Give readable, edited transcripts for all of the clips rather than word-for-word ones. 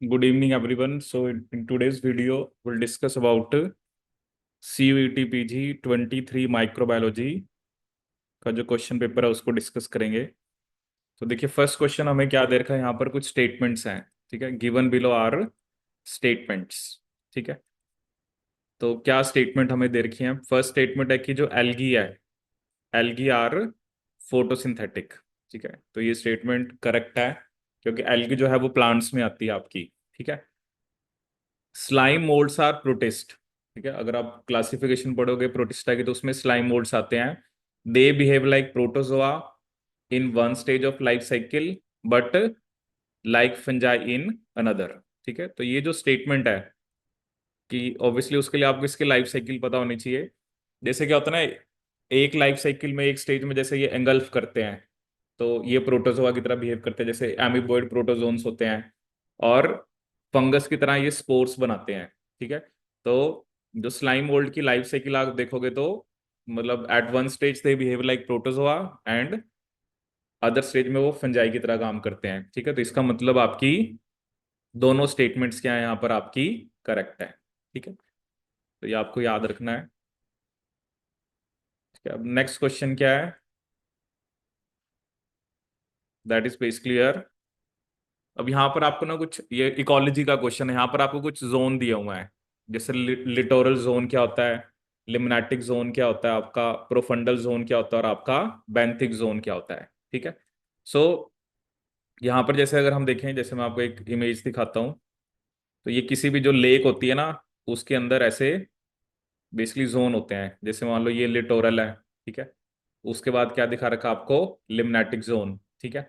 Good evening, everyone. So, in today's video, we'll discuss about CUET PG 23 microbiology का जो question paper है उसको discuss करेंगे। तो देखिए, फर्स्ट क्वेश्चन हमें क्या दे रखा है, यहाँ पर कुछ स्टेटमेंट्स हैं। ठीक है, गिवन बिलो आर स्टेटमेंट्स। ठीक है, तो क्या स्टेटमेंट हमें दे रखी है? फर्स्ट स्टेटमेंट है कि जो एल्गी है, एल्गी आर फोटोसिंथेटिक। ठीक है, तो ये स्टेटमेंट करेक्ट है क्योंकि एल्गी जो है वो प्लांट्स में आती है आपकी। ठीक है, स्लाइम मोल्ड्स आर प्रोटिस्ट। ठीक है, अगर आप क्लासिफिकेशन पढ़ोगे प्रोटिस्टा की तो उसमें स्लाइम मोल्ड्स आते हैं। दे behave like protozoa in one stage of life cycle but like fungi in another. ठीक है, तो ये जो स्टेटमेंट है कि ऑब्वियसली उसके लिए आपको इसकी लाइफ साइकिल पता होनी चाहिए। जैसे क्या होता है ना, एक लाइफ साइकिल में एक स्टेज में जैसे ये एंगल्फ करते हैं तो ये प्रोटोजोआ की तरह बिहेव करते हैं, जैसे एमीबोइड प्रोटोजोन्स होते हैं, और फंगस की तरह ये स्पोर्स बनाते हैं। ठीक है, तो जो स्लाइम मोल्ड की लाइफ साइकिल आप देखोगे तो मतलब at one stage they behave like protozoa and other stage में वो फंजाई की तरह काम करते हैं। ठीक है, तो इसका मतलब आपकी दोनों स्टेटमेंट्स क्या है यहाँ पर आपकी करेक्ट है। ठीक है, तो ये आपको याद रखना है। ठीक है, अब नेक्स्ट क्वेश्चन क्या है, दैट इज बेसिकली क्लियर। अब यहाँ पर आपको ना कुछ ये इकोलॉजी का क्वेश्चन है, यहाँ पर आपको कुछ जोन दिया हुआ है। जैसे लिटोरल जोन क्या होता है, लिम्नाटिक जोन क्या होता है, आपका प्रोफंडल जोन क्या होता है, और आपका बेंथिक जोन क्या होता है। ठीक है, सो यहाँ पर जैसे अगर हम देखें, जैसे मैं आपको एक इमेज दिखाता हूँ, तो ये किसी भी जो लेक होती है ना उसके अंदर ऐसे बेसिकली जोन होते हैं। जैसे मान लो ये लिटोरल है। ठीक है, उसके बाद क्या दिखा रखा आपको, लिम्नाटिक जोन। ठीक है,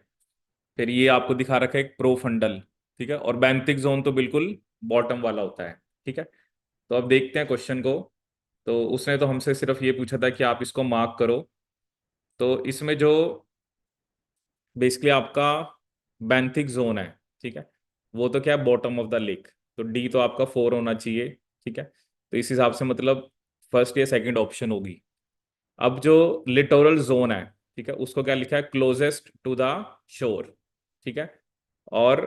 फिर ये आपको दिखा रखा है एक प्रोफंडल। ठीक है, और बेंथिक जोन तो बिल्कुल बॉटम वाला होता है। ठीक है, तो अब देखते हैं क्वेश्चन को। तो उसने तो हमसे सिर्फ ये पूछा था कि आप इसको मार्क करो। तो इसमें जो बेसिकली आपका बेंथिक जोन है, ठीक है, वो तो क्या है, बॉटम ऑफ द लेक। तो डी तो आपका 4 होना चाहिए। ठीक है, तो इस हिसाब से मतलब फर्स्ट या सेकंड ऑप्शन होगी। अब जो लिटोरल जोन है, ठीक है, उसको क्या लिखा है, क्लोजेस्ट टू द शोर। ठीक है, और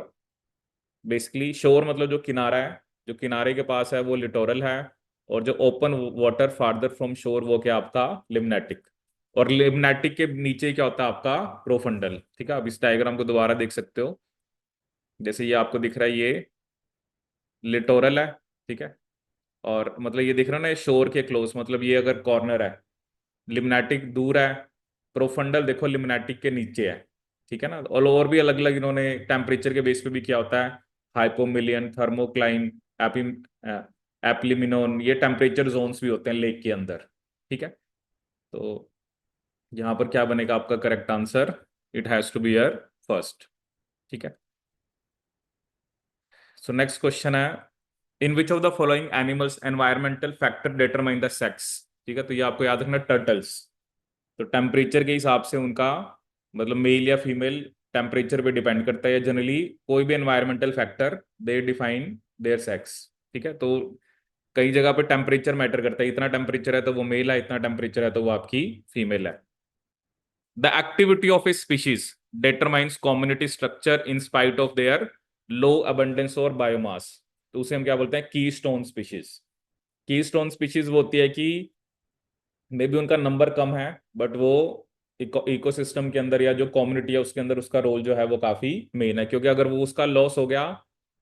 बेसिकली शोर मतलब जो किनारा है, जो किनारे के पास है वो लिटोरल है, और जो ओपन वाटर फार्दर फ्रॉम शोर वो क्या आपका लिम्नेटिक। और लिम्नेटिक के नीचे क्या होता है आपका प्रोफंडल। ठीक है, अब इस डायग्राम को दोबारा देख सकते हो। जैसे ये आपको दिख रहा है, ये लिटोरल है। ठीक है, और मतलब ये दिख रहा है ना, ये शोर के क्लोज, मतलब ये अगर कॉर्नर है, लिम्नेटिक दूर है, प्रोफंडल देखो लिम्नेटिक के नीचे है। ठीक है ना, और भी अलग अलग इन्होंने टेम्परेचर के बेस पे भी किया होता है, हाइपोमिलियन, थर्मोक्लाइन, एपी एप्लिमिनोन, ये टेम्परेचर जोन्स भी होते हैं लेक के अंदर। ठीक है, तो यहाँ पर क्या बनेगा आपका correct answer, it has to be your first. ठीक है, सो नेक्स्ट क्वेश्चन है, in which of the following animals environmental factor determine the sex. ठीक है, तो ये आपको याद रखना, टर्टल्स। तो टेम्परेचर के हिसाब से उनका मतलब मेल या फीमेल टेम्परेचर पे डिपेंड करता है, या जनरली कोई भी environmental factor they define there sex. ठीक है, तो कई जगह पे टेम्परेचर मैटर करता है, इतना टेम्परेचर है तो वो मेल है, इतना टेम्परेचर है तो वो आपकी फीमेल है। The activity of A species determines community structure in spite of their low abundance और बायोमास। तो उसे हम क्या बोलते हैं, की स्टोन स्पीशीज। की स्टोन स्पीशीज वो होती है कि मे बी उनका नंबर कम है, बट वो इकोसिस्टम के अंदर या जो कम्युनिटी है उसके अंदर उसका रोल जो है वो काफी मेन है, क्योंकि अगर वो उसका लॉस हो गया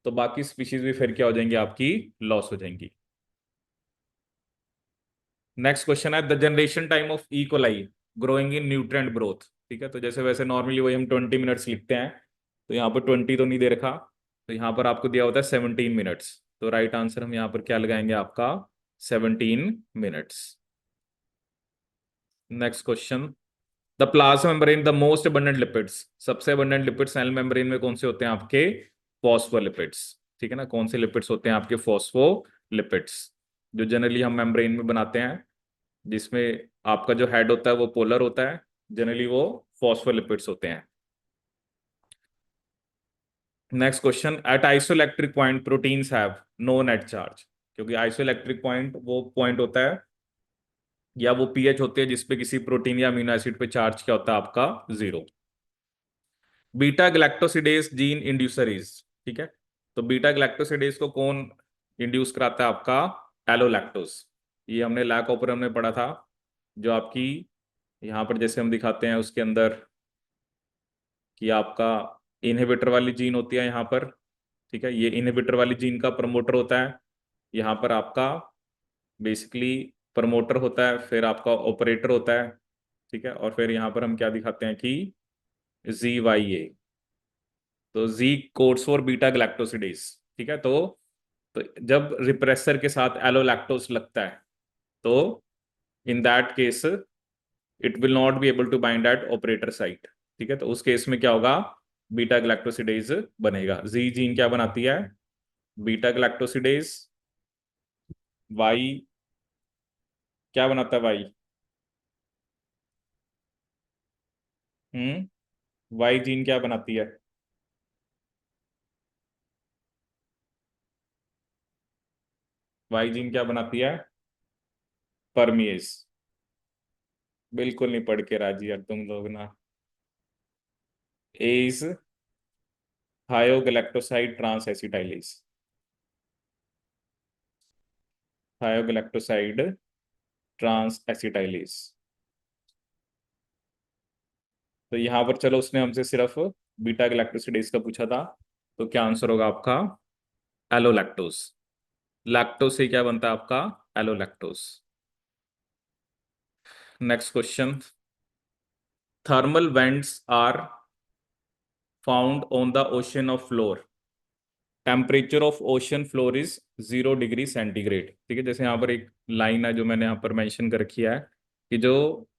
तो बाकी स्पीशीज भी फिर क्या हो जाएंगी, आपकी लॉस हो जाएंगी। नेक्स्ट क्वेश्चन है, the generation time of E coli growing in nutrient growth. ठीक है, तो जैसे वैसे नॉर्मली वही हम 20 मिनट्स लिखते हैं, तो यहाँ पर 20 तो नहीं दे रखा, तो यहाँ पर आपको दिया होता है 17 मिनट्स। तो राइट आंसर हम यहाँ पर क्या लगाएंगे, आपका 17 minutes. Next question, the plasma membrane the most abundant lipids. सबसे अबंडेंट लिपिड सेल मेम्ब्रेन में कौन से होते हैं, आपके फॉस्फोलिपिड्स। ठीक है ना, कौन से लिपिड्स होते हैं आपके, फॉस्फोलिपिड्स, जो जनरली हम मेम्ब्रेन में बनाते हैं, जिसमें आपका जो हेड होता है वो पोलर होता है, जनरली वो फॉस्फोलिपिड्स होते हैं। Next question, at isoelectric point proteins have no net charge. क्योंकि आइसोइलेक्ट्रिक पॉइंट वो पॉइंट होता है या वो पीएच होती है जिसपे किसी प्रोटीन या अमीनो एसिड पे चार्ज क्या होता है, आपका 0। Beta galactosidase gene inducer is. ठीक है, तो बीटा गैलेक्टोसिडेज को कौन इंड्यूस कराता है? आपका एलोलैक्टोज। ये हमने लैक ऑपर में पढ़ा था। जो आपकी यहाँ पर जैसे हम दिखाते हैं उसके अंदर कि आपका इनहिबिटर वाली जीन होती है यहाँ पर। ठीक है, ये इनहिबिटर वाली जीन का प्रमोटर होता है। यहाँ पर आपका बेसिकली प्रमोटर होता है, फिर आपका ऑपरेटर होता है। ठीक है, और फिर यहाँ पर हम क्या दिखाते हैं कि ZYA। तो जी कोड्स फॉर बीटा गैलेक्टोसिडेज। ठीक है, तो जब रिप्रेसर के साथ एलोलैक्टोज लगता है तो in that case it will not be able to bind at operator site. ठीक है, तो उस केस में क्या होगा? बीटा गैलेक्टोसिडेज बनेगा। जी जीन क्या बनाती है? Beta galactosidase. वाई क्या बनाता है? वाई वाई जीन क्या बनाती है? वाई जीन क्या बनाती है? परमिएज। बिल्कुल नहीं पढ़ के राजी यार तुम लोग ना। As thiogalactoside transacetylase. Thiogalactoside transacetylase. तो यहाँ पर चलो उसने हमसे सिर्फ बीटा गैलेक्टोसिडेज का पूछा था। तो क्या आंसर होगा आपका? एलोलैक्टोज। लैक्टोज से क्या बनता है आपका? Allolactose. Next question. Thermal vents are found on the ocean of floor. Temperature of ocean floor is 0 degree centigrade. ठीक है, जैसे यहाँ पर एक लाइन है जो मैंने यहाँ पर मेंशन कर रखी है कि जो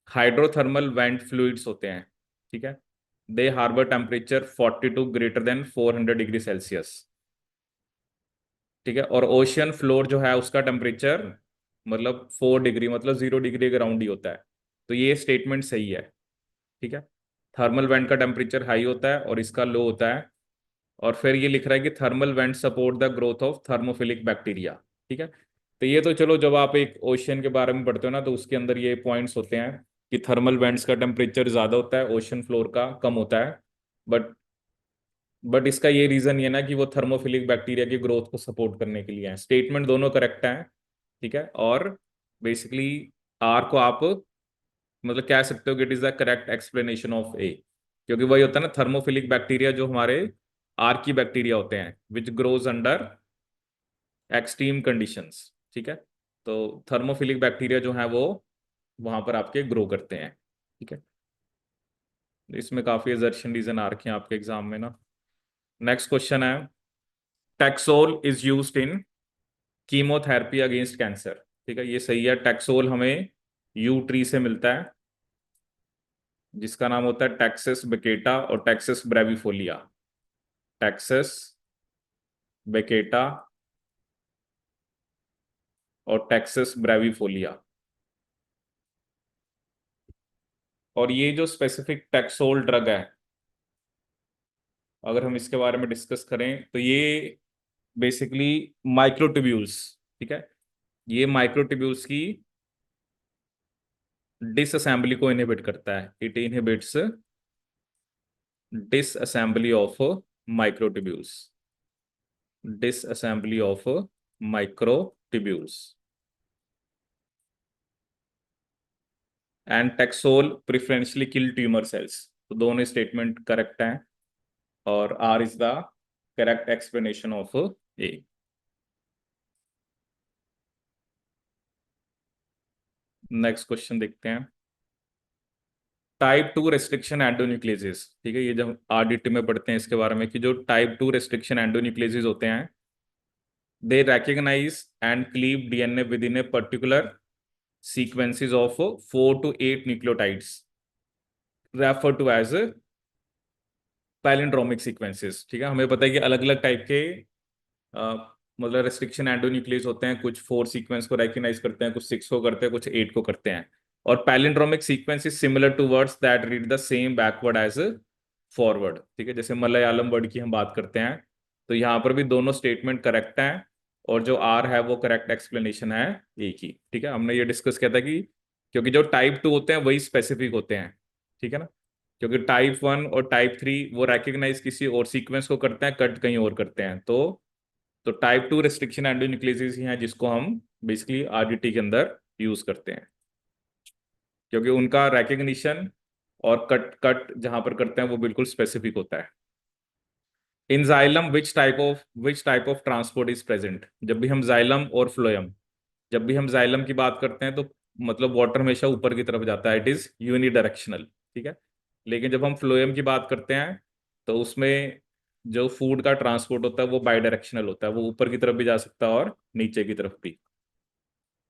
हाइड्रोथर्मल वेंट फ्लूइड्स होते हैं, ठीक है, they harbour temperature 42 greater than 400 degree Celsius. ठीक है, और ओशियन फ्लोर जो है उसका टेम्परेचर मतलब 4 डिग्री मतलब 0 डिग्री के अराउंड ही होता है। तो ये स्टेटमेंट सही है। ठीक है, थर्मल वेंट का टेम्परेचर हाई होता है और इसका लो होता है। और फिर ये लिख रहा है कि thermal went support the growth of thermophilic bacteria. ठीक है, तो ये तो चलो जब आप एक ओशियन के बारे में पढ़ते हो ना तो उसके अंदर ये पॉइंट्स होते हैं कि थर्मल वेंट्स का टेम्परेचर ज्यादा होता है, ओशन फ्लोर का कम होता है। बट बट इसका ये रीजन ये ना कि वो थर्मोफिलिक बैक्टीरिया की ग्रोथ को सपोर्ट करने के लिए है। स्टेटमेंट दोनों करेक्ट है। ठीक है, और बेसिकली आर को आप मतलब कह सकते हो कि it is the correct explanation of A. क्योंकि वही होता है ना, थर्मोफिलिक बैक्टीरिया जो हमारे आर की बैक्टीरिया होते हैं which grows under extreme conditions. ठीक है, तो थर्मोफिलिक बैक्टीरिया जो है वो वहां पर आपके ग्रो करते हैं। ठीक है, इसमें काफी असर्शन रीजन आ रखे हैं आपके एग्जाम में ना। नेक्स्ट क्वेश्चन है, taxol is used in chemotherapy against cancer. ठीक है, ये सही है। टैक्सोल हमें यू ट्री से मिलता है जिसका नाम होता है टैक्सेस बेकेटा और टैक्सेस ब्रेविफोलिया। टैक्सेस बेकेटा और टैक्सेस ब्रेविफोलिया। और ये जो स्पेसिफिक टैक्सोल ड्रग है, अगर हम इसके बारे में डिस्कस करें तो ये बेसिकली माइक्रोट्यूब्यूल्स, ठीक है, ये माइक्रोट्यूब्यूल्स की डिसअसेंबली को इनहिबिट करता है। It inhibits disassembly of microtubules. Disassembly of microtubules. And taxol preferentially kill tumour cells. तो दोनों स्टेटमेंट करेक्ट हैं और R is the correct explanation of A. Next question देखते हैं। Type 2 restriction endonucleases. ठीक है, ये जब आरडीटी में पढ़ते हैं इसके बारे में कि जो टाइप 2 रेस्ट्रिक्शन एंडोन्यूक्लियसेस होते हैं, दे recognize and cleave DNA within a particular sequences of 4 to 8 nucleotides referred to as palindromic sequences. ठीक है, हमें पता है कि अलग अलग टाइप के मतलब रेस्ट्रिक्शन एंडोन्यूक्लियस होते हैं। कुछ 4 सीक्वेंस को रेकग्नाइज करते हैं, कुछ 6 को करते हैं, कुछ 8 को करते हैं। और palindromic sequence is similar to words that read the same backward as forward. ठीक है, जैसे मलयालम वर्ड की हम बात करते हैं तो यहाँ पर भी दोनों स्टेटमेंट करेक्ट हैं और जो आर है वो करेक्ट एक्सप्लेनेशन है एक ही। ठीक है, हमने ये डिस्कस किया था कि क्योंकि जो टाइप 2 होते हैं वही स्पेसिफिक होते हैं। ठीक है ना, क्योंकि टाइप 1 और टाइप 3 वो रेकग्नाइज किसी और सीक्वेंस को करते हैं, कट कहीं और करते हैं। तो टाइप 2 रिस्ट्रिक्शन एंडोन्यूक्लियोसिस ही हैं जिसको हम बेसिकली आरडीटी के अंदर यूज करते हैं, क्योंकि उनका रिकग्निशन और कट कट जहां पर करते हैं वो बिल्कुल स्पेसिफिक होता है। इन xylem which type of transport is present. जब भी हम जाइलम और फ्लोएम, जब भी हम जाइलम की बात करते हैं तो मतलब वाटर हमेशा ऊपर की तरफ जाता है, इट इज यूनि डायरेक्शनल, ठीक है। लेकिन जब हम फ्लोएम की बात करते हैं तो उसमें जो फूड का ट्रांसपोर्ट होता है वो बाई डायरेक्शनल होता है, वो ऊपर की तरफ भी जा सकता है और नीचे की तरफ भी।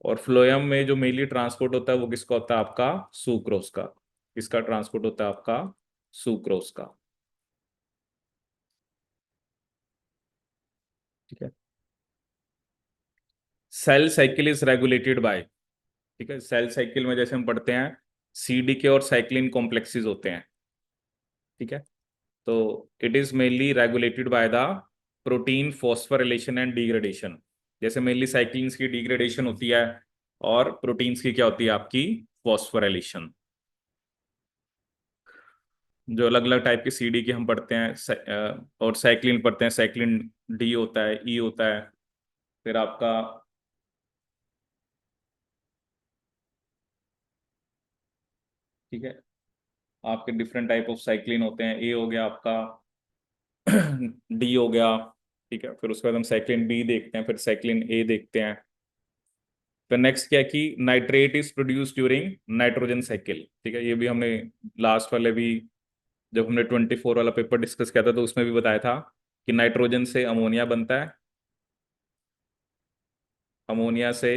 और फ्लोएम में जो मेनली ट्रांसपोर्ट होता है वो किसका होता है, आपका सुक्रोज का। किसका ट्रांसपोर्ट होता है, आपका सुक्रोज का, ठीक है। Cell cycle is regulated by, ठीक है। सेल साइकिल में जैसे हम पढ़ते हैं सीडीके और साइक्लिन कॉम्प्लेक्सेस होते हैं, ठीक है। तो it is mainly regulated by the protein phosphorylation and degradation. जैसे मेनली साइक्लिन्स की डिग्रेडेशन होती है और प्रोटीन्स की क्या होती है, आपकी फॉस्फोरिलेशन। जो अलग अलग टाइप की सीडी की हम पढ़ते हैं और साइक्लिन पढ़ते हैं, साइक्लिन डी होता है, ई होता है, फिर आपका, ठीक है, आपके डिफरेंट टाइप ऑफ साइक्लिन होते हैं। ए हो गया आपका, डी हो गया, ठीक है। फिर उसके बाद हम साइक्लिन बी देखते हैं, फिर साइक्लिन ए देखते हैं। फिर नेक्स्ट क्या है कि nitrate is produce during nitrogen cycle, ठीक है। ये भी हमने लास्ट वाले भी, जब हमने 24 वाला पेपर डिस्कस किया था तो उसमें भी बताया था कि नाइट्रोजन से अमोनिया बनता है, अमोनिया से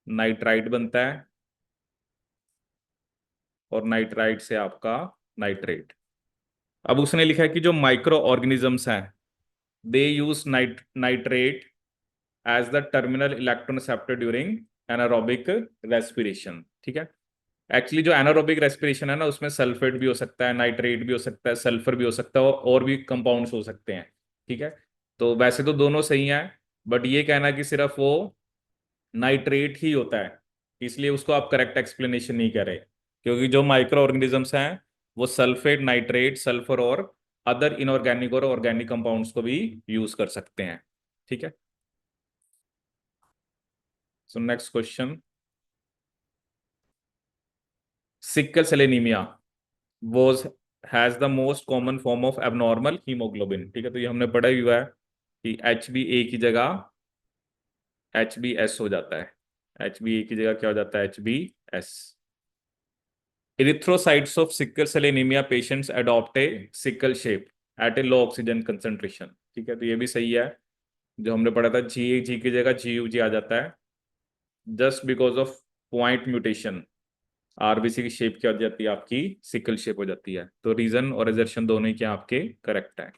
नाइट्राइट बनता है, और नाइट्राइट से आपका नाइट्रेट। अब उसने लिखा है कि जो माइक्रो ऑर्गेनिजम्स हैं they use nitrate as the terminal electron receptor during anaerobic respiration, ठीक है। एक्चुअली जो एनारोबिक रेस्पिरेशन है ना, उसमें सल्फेट भी हो सकता है, नाइट्रेट भी हो सकता है, सल्फर भी हो सकता है, और भी कंपाउंड्स हो सकते हैं, ठीक है। तो वैसे तो दोनों सही हैं, बट ये कहना कि सिर्फ वो नाइट्रेट ही होता है, इसलिए उसको आप करेक्ट एक्सप्लेनेशन नहीं कर रहे, क्योंकि जो माइक्रो ऑर्गेनिजम्स हैं वो सल्फेट, नाइट्रेट, सल्फर और अदर इनऑर्गेनिक और ऑर्गेनिक कंपाउंड्स को भी यूज कर सकते हैं, ठीक है। So next question, sickle cell anaemia was has the most common form of abnormal haemoglobin, ठीक है। तो ये हमने पढ़ा ही हुआ है कि एच बी ए की जगह एच बी एस हो जाता है, एच बी ए की जगह क्या हो जाता है, H B S. Erythrocytes of sickle cell anaemia patients adopt a sickle shape at a low oxygen concentration, ठीक है। तो ये भी सही है, जो हमने पढ़ा था जी, जी की जगह जी यू जी आ जाता है, just because of point mutation RBC की शेप क्या हो जाती है, आपकी सिकल शेप हो जाती है। तो रीजन और एजर्शन दोनों ही क्या आपके करेक्ट है।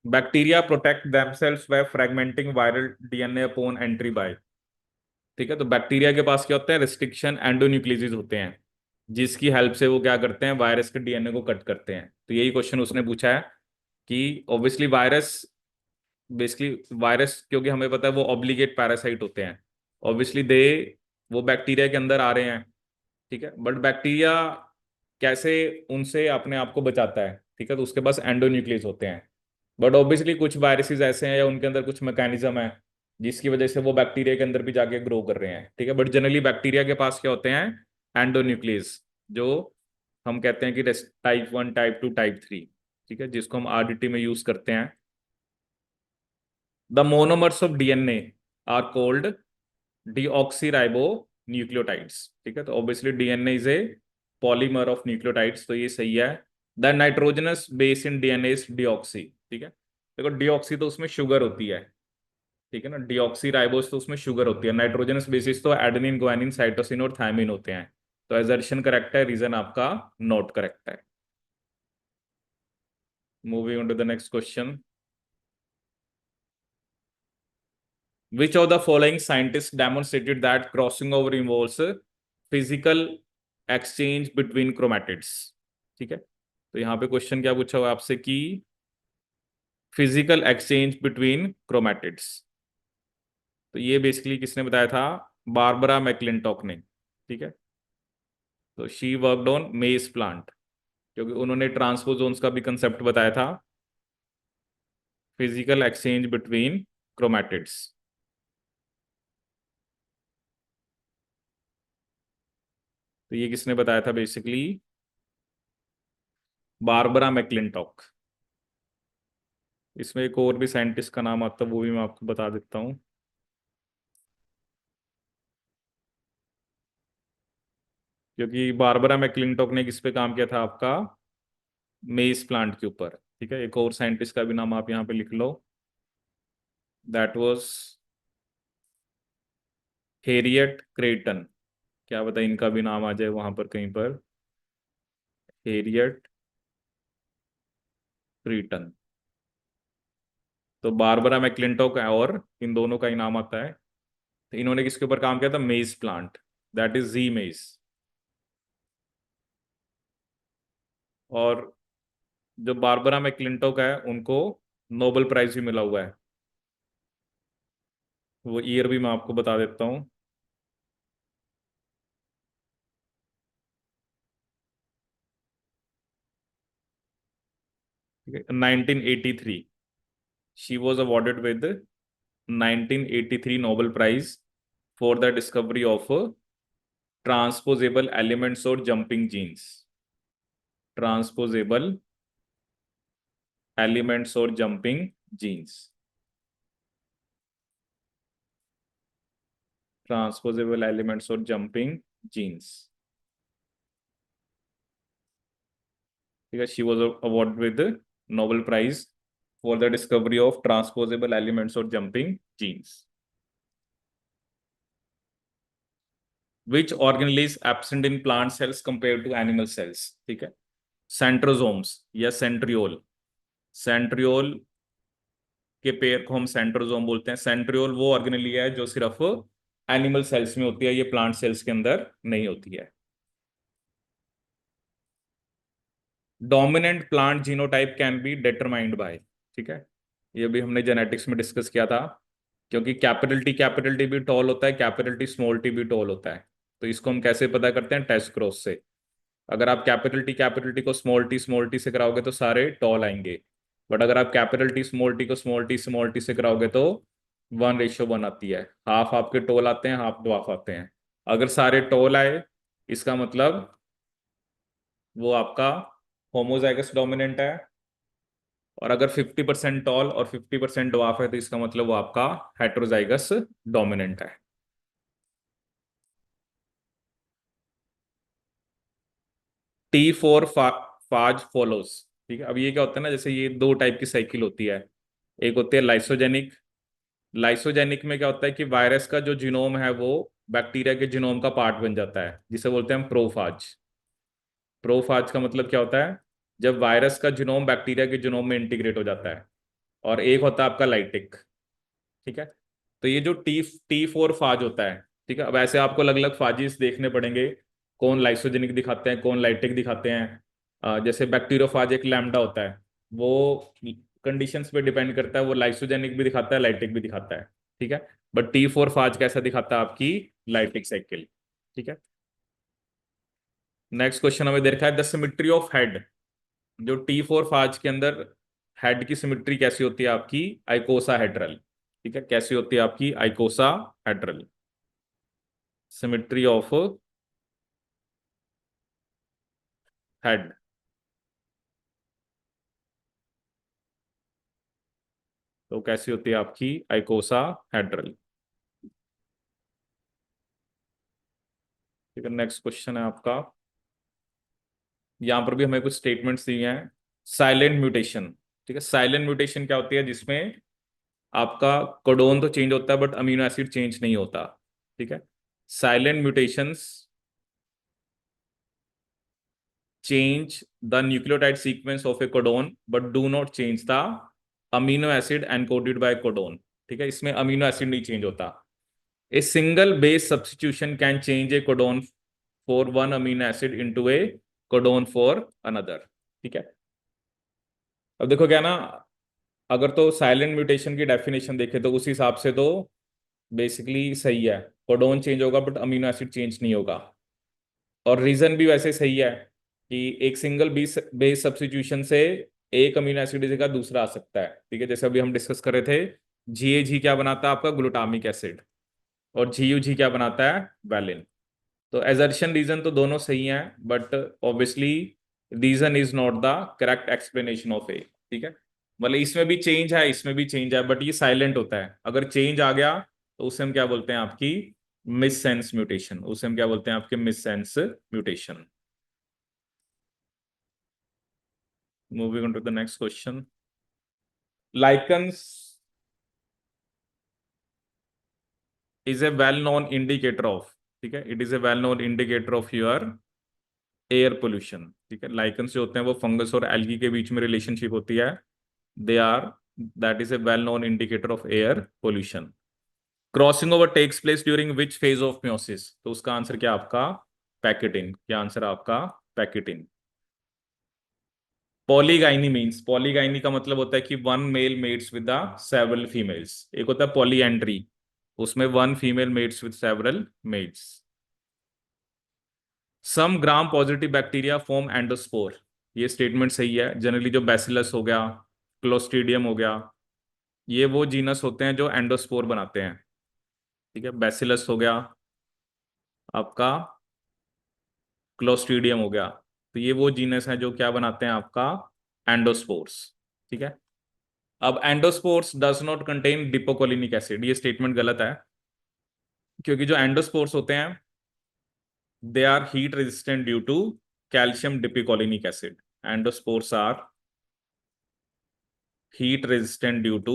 Bacteria protect themselves by fragmenting viral DNA upon entry by, ठीक है। तो बैक्टीरिया के पास क्या होता है, रिस्ट्रिक्शन एंडोन्यूक्लियस होते हैं, जिसकी हेल्प से वो क्या करते हैं, वायरस के डीएनए को कट करते हैं। तो यही क्वेश्चन उसने पूछा है कि ऑब्वियसली वायरस, बेसिकली वायरस क्योंकि हमें पता है वो ऑब्लिगेट पैरासाइट होते हैं, ऑब्वियसली दे वो बैक्टीरिया के अंदर आ रहे हैं, ठीक है। बट बैक्टीरिया कैसे उनसे अपने आप को बचाता है, ठीक है, तो उसके पास एंडोन्यूक्लियस होते हैं। बट ऑब्वियसली कुछ वायरसेस ऐसे हैं या उनके अंदर कुछ मैकेनिज्म है जिसकी वजह से वो बैक्टीरिया के अंदर भी जाके ग्रो कर रहे हैं, ठीक है। बट जनरली बैक्टीरिया के पास क्या होते हैं, एंडोन्यूक्लियस, जो हम कहते हैं कि टाइप 1, टाइप 2, टाइप 3, ठीक है, जिसको हम आरडीटी में यूज करते हैं। The monomers of DNA are called deoxyribonucleotides, ठीक है। तो obviously DNA is a polymer of nucleotides, तो ये सही है। The nitrogenous base in DNA is deoxy, ठीक है। देखो डीऑक्सी तो उसमें शुगर होती है, ठीक है ना, डीऑक्सी राइबोस तो उसमें शुगर होती है, नाइट्रोजनस बेसिस तो एडेनिन, ग्वानिन, साइटोसिन और थायमिन होते हैं। तो एजर्शन करेक्ट है, रीजन आपका नॉट करेक्ट है। Moving on to the next question, which of the following scientists demonstrated that crossing over involves physical exchange between chromatids, ठीक है। तो यहाँ पे क्वेश्चन क्या पूछा हुआ आपसे कि फिजिकल एक्सचेंज बिटवीन क्रोमैटिड्स, तो ये बेसिकली किसने बताया था, बारबरा मैक्लिंटॉक ने, ठीक है। तो शी वर्कड ऑन मेज प्लांट, क्योंकि उन्होंने ट्रांसपोजोन्स का भी कंसेप्ट बताया था, फिजिकल एक्सचेंज बिटवीन क्रोमैटिड्स। तो ये किसने बताया था बेसिकली? Barbara McClintock. इसमें एक और भी साइंटिस्ट का नाम आता है, वो भी मैं आपको बता देता हूँ। क्योंकि बारबरा मैक्लिंटॉक ने किस पे काम किया था आपका? मेज प्लांट के ऊपर, ठीक है। एक और साइंटिस्ट का भी नाम आप यहाँ पे लिख लो, दैट वाज हेरियट क्रेटन। क्या पता इनका भी नाम आ जाए वहां पर कहीं पर, हेरियट क्रेटन। तो बारबरा मैक्लिंटॉक और इन दोनों का ही नाम आता है। तो इन्होंने किसके ऊपर काम किया था? मेज प्लांट, दैट इज जी मेज। और जो बारबरा मैक्लिंटॉक है उनको नोबेल प्राइज भी मिला हुआ है। वो ईयर भी मैं आपको बता देता हूँ। ठीक है, 1983 she was awarded with 1983 Nobel prize for the discovery of transposable elements और जंपिंग जीन्स। ट्रांसपोजेबल एलिमेंट्स और जंपिंग जीन्स। ट्रांसपोजेबल एलिमेंट्स और जंपिंग जीन्स, ठीक है। She was award with Nobel prize for the discovery of transposable elements और jumping genes. Which organelle is absent in plant cells compare to animal cells, ठीक है। Centrosomes या centriole. Centriole के pair को हम centrosome बोलते हैं। सेंट्रियोल वो ऑर्गेनेली है जो सिर्फ एनिमल सेल्स में होती है, ये प्लांट सेल्स के अंदर नहीं होती है। Dominant plant genotype can be determined by, ठीक है। ये भी हमने जेनेटिक्स में डिस्कस किया था। क्योंकि कैपिटल टी भी टॉल होता है, कैपिटल टी स्मॉल टी भी टॉल होता है। तो इसको हम कैसे पता करते हैं? टेस्ट क्रॉस से। अगर आप कैपिटल टी को स्मॉल टी से कराओगे तो सारे टॉल आएंगे। बट अगर आप कैपिटल टी को स्मॉल टी से कराओगे तो 1:1 आती है। हाफ आपके टॉल आते हैं, हाफ ड्वार्फ आते हैं। अगर सारे टॉल आए, इसका मतलब वो आपका होमोजाइगस डोमिनेंट है। और अगर 50% टॉल और 50% ड्वार्फ है तो इसका मतलब वो आपका हेट्रोजाइगस डोमिनेंट है। T4 फाज फॉलोस, ठीक है। अब ये क्या होता है ना, जैसे ये दो टाइप की साइकिल होती है। एक होती है लाइसोजेनिक। लाइसोजेनिक में क्या होता है कि वायरस का जो जीनोम है वो बैक्टीरिया के जीनोम का पार्ट बन जाता है, जिसे बोलते हैं हम प्रोफाज। प्रोफाज का मतलब क्या होता है? जब वायरस का जीनोम बैक्टीरिया के जीनोम में इंटीग्रेट हो जाता है। और एक होता है आपका लाइटिक, ठीक है। तो ये जो T4 फाज होता है, ठीक है। अब ऐसे आपको अलग अलग फाजिस देखने पड़ेंगे, कौन लाइसोजेनिक दिखाते हैं, कौन लाइटिक दिखाते हैं। जैसे बैक्टीरियोफाज एक लैम्डा होता है, वो कंडीशंस पे डिपेंड करता है, वो लाइसोजेनिक भी दिखाता है, लाइटिक भी दिखाता है, ठीक है। बट T4 फाज कैसा दिखाता है? आपकी लाइटिक साइकिल, ठीक है। नेक्स्ट क्वेश्चन हमें देखा है द सिमिट्री ऑफ हेड। जो T4 फाज के अंदर हेड की सिमिट्री कैसी होती है? आपकी आइकोसा हेड्रल, ठीक है। कैसी होती है आपकी? आइकोसा हेड्रल। सिमिट्री ऑफ हेड, तो कैसी होती है आपकी? आइकोसा हेड्रल, ठीक है। नेक्स्ट क्वेश्चन है आपका, यहां पर भी हमें कुछ स्टेटमेंट्स दिए हैं। साइलेंट म्यूटेशन, ठीक है। साइलेंट म्यूटेशन क्या होती है? जिसमें आपका कोडोन तो चेंज होता है बट अमीनो एसिड चेंज नहीं होता, ठीक है। Silent mutations change the nucleotide sequence of a codon but do not change the amino acid encoded by codon, ठीक है। इसमें अमीनो एसिड नहीं चेंज होता। A single base substitution can change A codon for one amino acid into A codon for another, ठीक है। अब देखो क्या ना, अगर तो साइलेंट म्यूटेशन की डेफिनेशन देखे तो उस हिसाब से तो बेसिकली सही है। कोडोन चेंज होगा बट अमीनो एसिड चेंज नहीं होगा। और रीजन भी वैसे सही है कि एक सिंगल बेस सब्स्टिट्यूशन से एक अमीनो एसिड की जगह दूसरा आ सकता है। ठीक है, जैसे अभी हम डिस्कस कर रहे थे, जी क्या बनाता है आपका ग्लूटामिक एसिड, और जी क्या बनाता है वैलिन। तो एजर्शन रीजन तो दोनों सही हैं, but obviously reason is not the correct explanation of A. ठीक है, मतलब इसमें भी चेंज है, इसमें भी चेंज है, बट ये साइलेंट होता है। अगर चेंज आ गया तो उसे हम क्या बोलते हैं, आपकी मिस सेंस म्यूटेशन। उसे हम क्या बोलते हैं, आपके missense mutation. Moving on to the next question. Lichens is a well known indicator of, ठीक है, it is a well known indicator of your air pollution. ठीक है, लाइकन्स जो होते हैं वो फंगस और एल्गी के बीच में रिलेशनशिप होती है। They are, that is a well known indicator of air pollution. Crossing over takes place during which phase of meiosis, तो उसका आंसर क्या आपका पैकेटिन। क्या आंसर आपका पैकेटिन। पॉलीगाइनी मीन्स, पॉलीगाइनी का मतलब होता है कि one male mates with the several females. एक होता है पॉलीएंड्री, उसमें one female mates with several mates. Some gram positive bacteria form endospore, ये स्टेटमेंट सही है। जनरली जो बैसिलस हो गया, क्लोस्ट्रीडियम हो गया, ये वो जीनस होते हैं जो एंडोस्पोर बनाते हैं। ठीक है, बैसिलस हो गया आपका, क्लोस्ट्रीडियम हो गया, तो ये वो जीनस हैं जो क्या बनाते हैं आपका एंडोस्पोर्स। ठीक है, अब endospores does not contain dipicolinic acid, ये स्टेटमेंट गलत है, क्योंकि जो एंडोस्पोर्स होते हैं they are heat resistant due to calcium dipicolinic acid. Endospores are heat resistant due to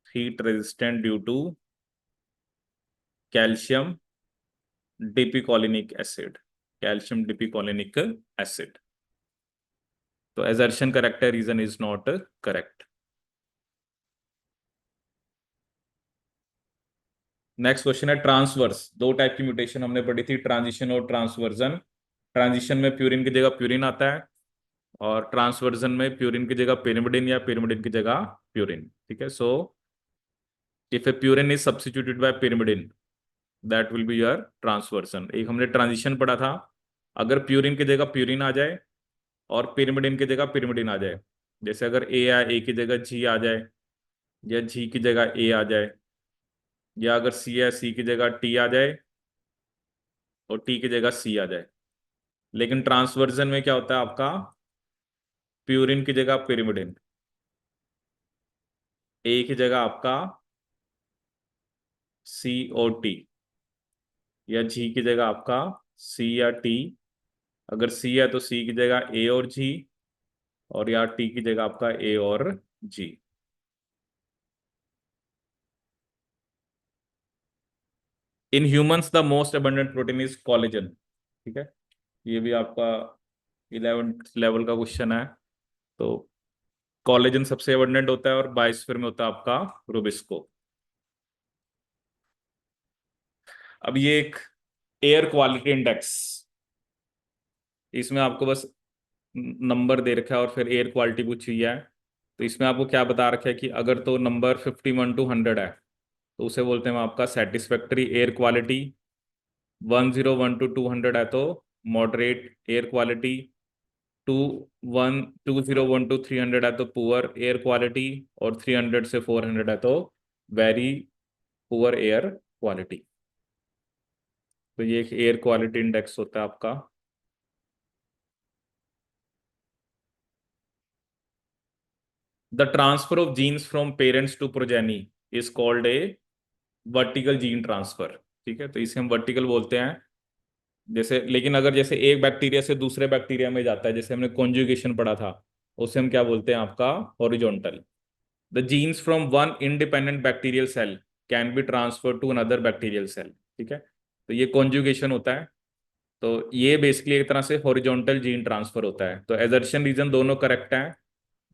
heat resistant due to calcium dipicolinic acid, calcium dipicolinic acid. तो assertion correct है, reason is not correct. Next question है transverse. दो type की mutation हमने पढ़ी थी, transition और transversion. Transition में प्यूरिन की जगह प्यूरिन आता है, और ट्रांसवर्जन में प्यूरिन की जगह पिरिमिडिन या पिरिमिडिन की जगह प्यूरिन। ठीक है, so if a purine is substituted by pyrimidine that will be your transversion. एक हमने ट्रांजिशन पढ़ा था, अगर प्यूरिन की जगह प्यूरिन आ जाए और पिरिमिडिन की जगह पिरिमिडिन आ जाए, जैसे अगर ए आए, ए की जगह जी आ जाए, या जी की जगह ए आ जाए, या अगर सी है, सी की जगह टी आ जाए, और टी की जगह सी आ जाए। लेकिन ट्रांसवर्जन में क्या होता है आपका, प्यूरिन की जगह पिरिमिडिन, ए की जगह आपका सी और टी, या जी की जगह आपका सी या टी। अगर सी है तो सी की जगह ए और जी, और या टी की जगह आपका ए और G. In humans the most abundant protein is collagen. ठीक है, ये भी आपका 11th लेवल का क्वेश्चन है। तो कोलेजन सबसे अबंडेंट होता है, और बायोस्फीयर में होता है आपका रूबिस्को। अब ये एक एयर क्वालिटी इंडेक्स, इसमें आपको बस नंबर दे रखा है और फिर एयर क्वालिटी पूछी हुई है। तो इसमें आपको क्या बता रखा है कि अगर तो नंबर 51 to 100 है, तो उसे बोलते हैं आपका सेटिस्फैक्ट्री एयर क्वालिटी। 101 to 200 है तो moderate air quality. Two 2001 to 300 है तो पुअर एयर क्वालिटी, और 300 से 400 है तो वेरी पुअर एयर क्वालिटी। तो ये एक एयर क्वालिटी इंडेक्स होता है आपका। The transfer of genes from parents to progeny is called a vertical gene transfer. ठीक है, तो इसे हम वर्टिकल बोलते हैं। जैसे, लेकिन अगर जैसे एक बैक्टीरिया से दूसरे बैक्टीरिया में जाता है, जैसे हमने कॉन्जुगेशन पढ़ा था, उसे हम क्या बोलते हैं आपका horizontal. The genes from one independent bacterial cell can be transfer to another bacterial cell. ठीक है, तो ये कॉन्जुगेशन होता है। तो ये बेसिकली एक तरह से हॉरिजॉन्टल जीन ट्रांसफर होता है। तो एजर्शन रीजन दोनों करेक्ट हैं,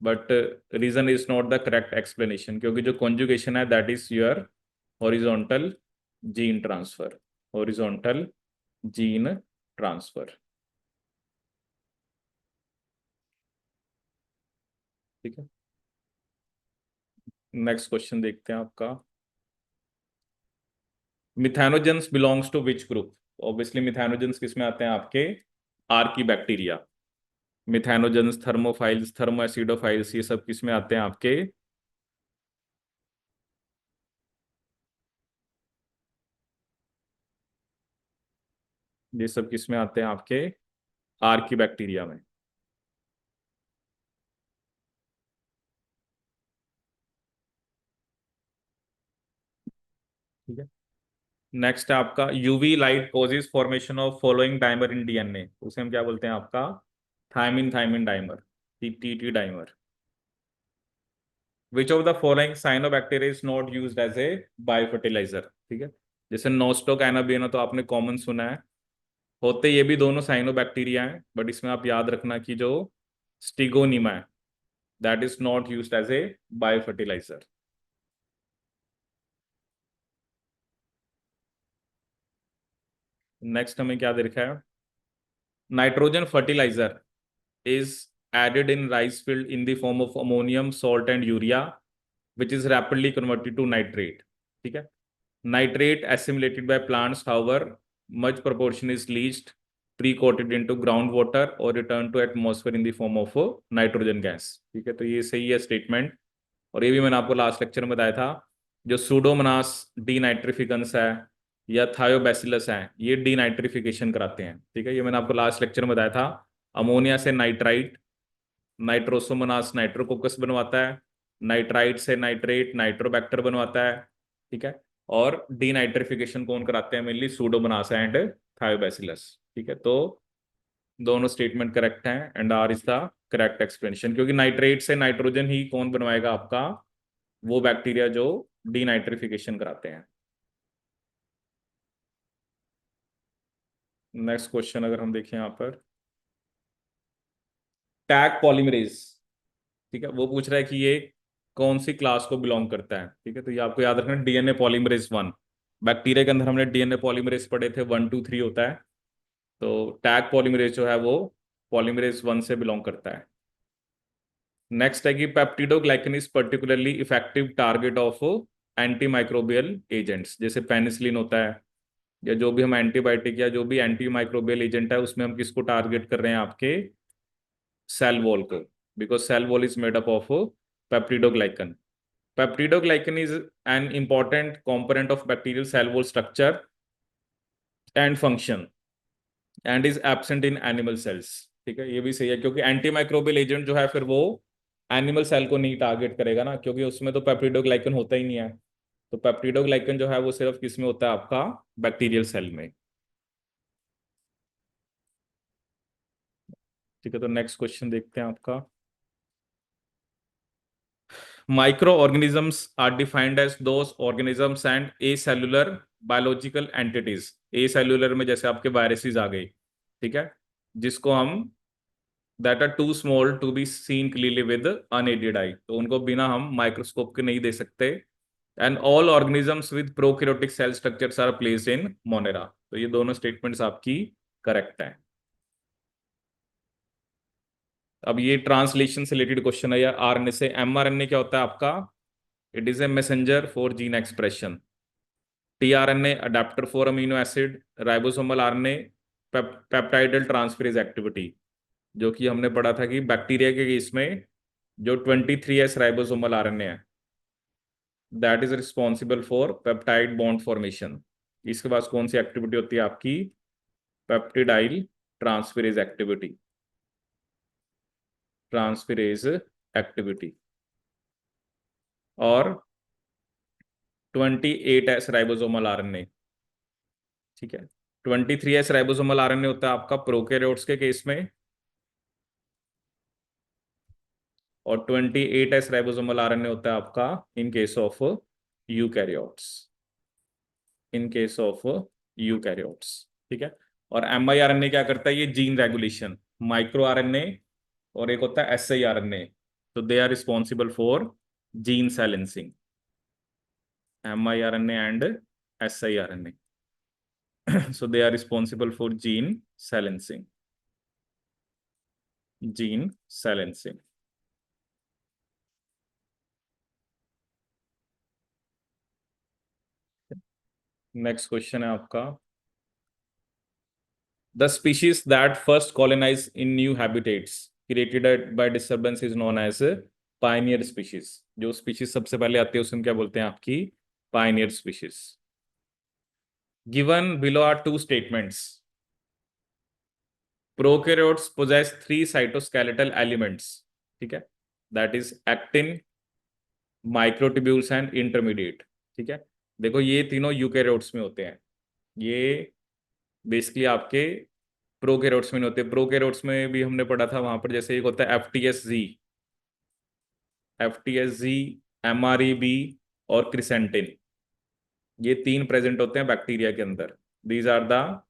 but reason is not the correct explanation, क्योंकि जो कॉन्जुगेशन है that is your horizontal gene transfer, horizontal gene transfer. ठीक है, नेक्स्ट क्वेश्चन देखते हैं आपका। Methanogens belongs to which group? Obviously methanogens किस में आते हैं आपके? Archaebacteria. Methanogens, thermophiles, thermoacidophiles, ये सब किस में आते हैं आपके? ये सब किस में आते हैं आपके? आर्की बैक्टीरिया में। ठीक है। नेक्स्ट है आपका, UV light causes formation of following dimer in DNA, उसे हम क्या बोलते हैं आपका? Thymine thymine dimer, T dimer. Which of the following cyanobacteria is not used as a biofertiliser? ठीक है। जैसे नोस्टोक एनाबिनो तो आपने कॉमन सुना है, होते ये भी दोनों साइनोबैक्टीरिया हैं, बट इसमें आप याद रखना कि जो स्टिगोनिमा है, that is not used as a biofertiliser. Next हमें क्या दे रखा है? Nitrogen fertiliser is added in rice field in the form of ammonium, salt and urea, which is rapidly converted to nitrate. ठीक है। Nitrate assimilated by plants, however, much proportion is leached, pre-coated into groundwater or returned to atmosphere in the form of nitrogen gas. ठीक है, तो ये सही है statement. और ये भी मैंने आपको लास्ट लेक्चर में बताया था, जो सूडोमोनास डीनाइट्रिफिकेंस है या थायोबैसिलस है, ये डीनाइट्रिफिकेशन कराते हैं। ठीक है, ये मैंने आपको लास्ट लेक्चर में बताया था। अमोनिया से नाइट्राइट, नाइट्रोसोमोनास नाइट्रोकोकस बनवाता है, नाइट्राइट से नाइट्रेट नाइट्रोबैक्टर बनवाता है। ठीक है। और डीनाइट्रिफिकेशन कौन कराते हैं? Mainly Pseudomonas and Thiobacillus. ठीक है, तो दोनों स्टेटमेंट करेक्ट हैं and R is the correct explanation, क्योंकि नाइट्रेट से नाइट्रोजन ही कौन बनवाएगा आपका? वो बैक्टीरिया जो डीनाइट्रिफिकेशन कराते हैं। नेक्स्ट क्वेश्चन अगर हम देखें यहाँ पर, टैग पॉलीमरेज। ठीक है, वो पूछ रहा है कि ये कौन सी क्लास को बिलोंग करता है। ठीक है, तो ये आपको याद रखना, डीएनए पॉलीमरेज वन। बैक्टीरिया के अंदर हमने डीएनए पॉलीमरेज पढ़े थे, 1 2 3 होता है। तो टैग पॉलीमरेज जो है वो पॉलीमरेज वन से बिलोंग करता है। नेक्स्ट है कि peptidoglycan is particularly effective target of anti microbial agents, जैसे पेनिसिलिन होता है, या जो भी हम एंटीबायोटिक या जो भी एंटी माइक्रोबियल एजेंट है, उसमें हम किसको टारगेट कर रहे हैं? आपके सेल वॉल को, because cell wall is made up of peptidoglycan. Peptidoglycan is an important component of bacterial cell wall structure and function and is absent in animal cells. ठीक है, ये भी सही है, क्योंकि एंटी माइक्रोबियल एजेंट जो है फिर वो एनिमल सेल को नहीं टारगेट करेगा ना, क्योंकि उसमें तो पेप्टिडोग्लाइकन होता ही नहीं है। तो पेप्टिडोग्लाइकन जो है वो सिर्फ किस में होता है? आपका बैक्टीरियल सेल में। ठीक है, तो नेक्स्ट क्वेश्चन देखते हैं आपका, micro organisms are defined as those organisms and acellular biological entities. Acellular में जैसे आपके वायरसेस आ गई, ठीक है, जिसको हम that are too small to be seen clearly with unaided eye, तो उनको बिना हम माइक्रोस्कोप के नहीं दे सकते। And all organisms with prokaryotic cell structures are placed in Monera. तो ये दोनों स्टेटमेंट्स आपकी करेक्ट हैं। अब ये ट्रांसलेशन से रिलेटेड क्वेश्चन है, या आरएनए से एमआरएनए क्या होता है आपका? It is A messenger for gene expression. TRNA adapter for amino acid, ribosomal RNA peptidyl transferase activity, जो कि हमने पढ़ा था कि बैक्टीरिया के केस में जो 23S राइबोसोमल आरएनए है, that is responsible for peptide bond formation. इसके पास कौन सी एक्टिविटी होती है आपकी? Peptidyl transferase activity, transferase activity. और 28S राइबोसोमल आरएनए, ठीक है, 23S राइबोसोमल आरएनए होता है आपका प्रोकैरियोट्स के केस में, और 28S राइबोसोमल आरएनए होता है आपका in case of eukaryotes, in case of eukaryotes. ठीक है। और mRNA क्या करता है? ये जीन रेगुलेशन, माइक्रो आरएनए और एक होता है siRNA, तो they are responsible for gene silencing, mRNA and siRNA. So they are responsible for gene silencing, gene silencing. Next question है आपका, the species that first colonise in new habitats created by disturbance is known as pioneer species. जो species सबसे पहले आती है उसमें क्या बोलते हैं आपकी, pioneer species. Given below are two statements, prokaryotes possess three cytoskeletal elements, ठीक है, that is actin, microtubules and intermediate. ठीक है, देखो ये तीनों यूकैरियोट्स में होते हैं, ये बेसिकली आपके प्रोकैरियोट्स में नहीं होते। प्रोकैरियोट्स में भी हमने पढ़ा था, वहां पर जैसे एक होता है FTSG, FTSG, MREB और क्रिसेंटिन, ये तीन प्रेजेंट होते हैं बैक्टीरिया के अंदर। These are the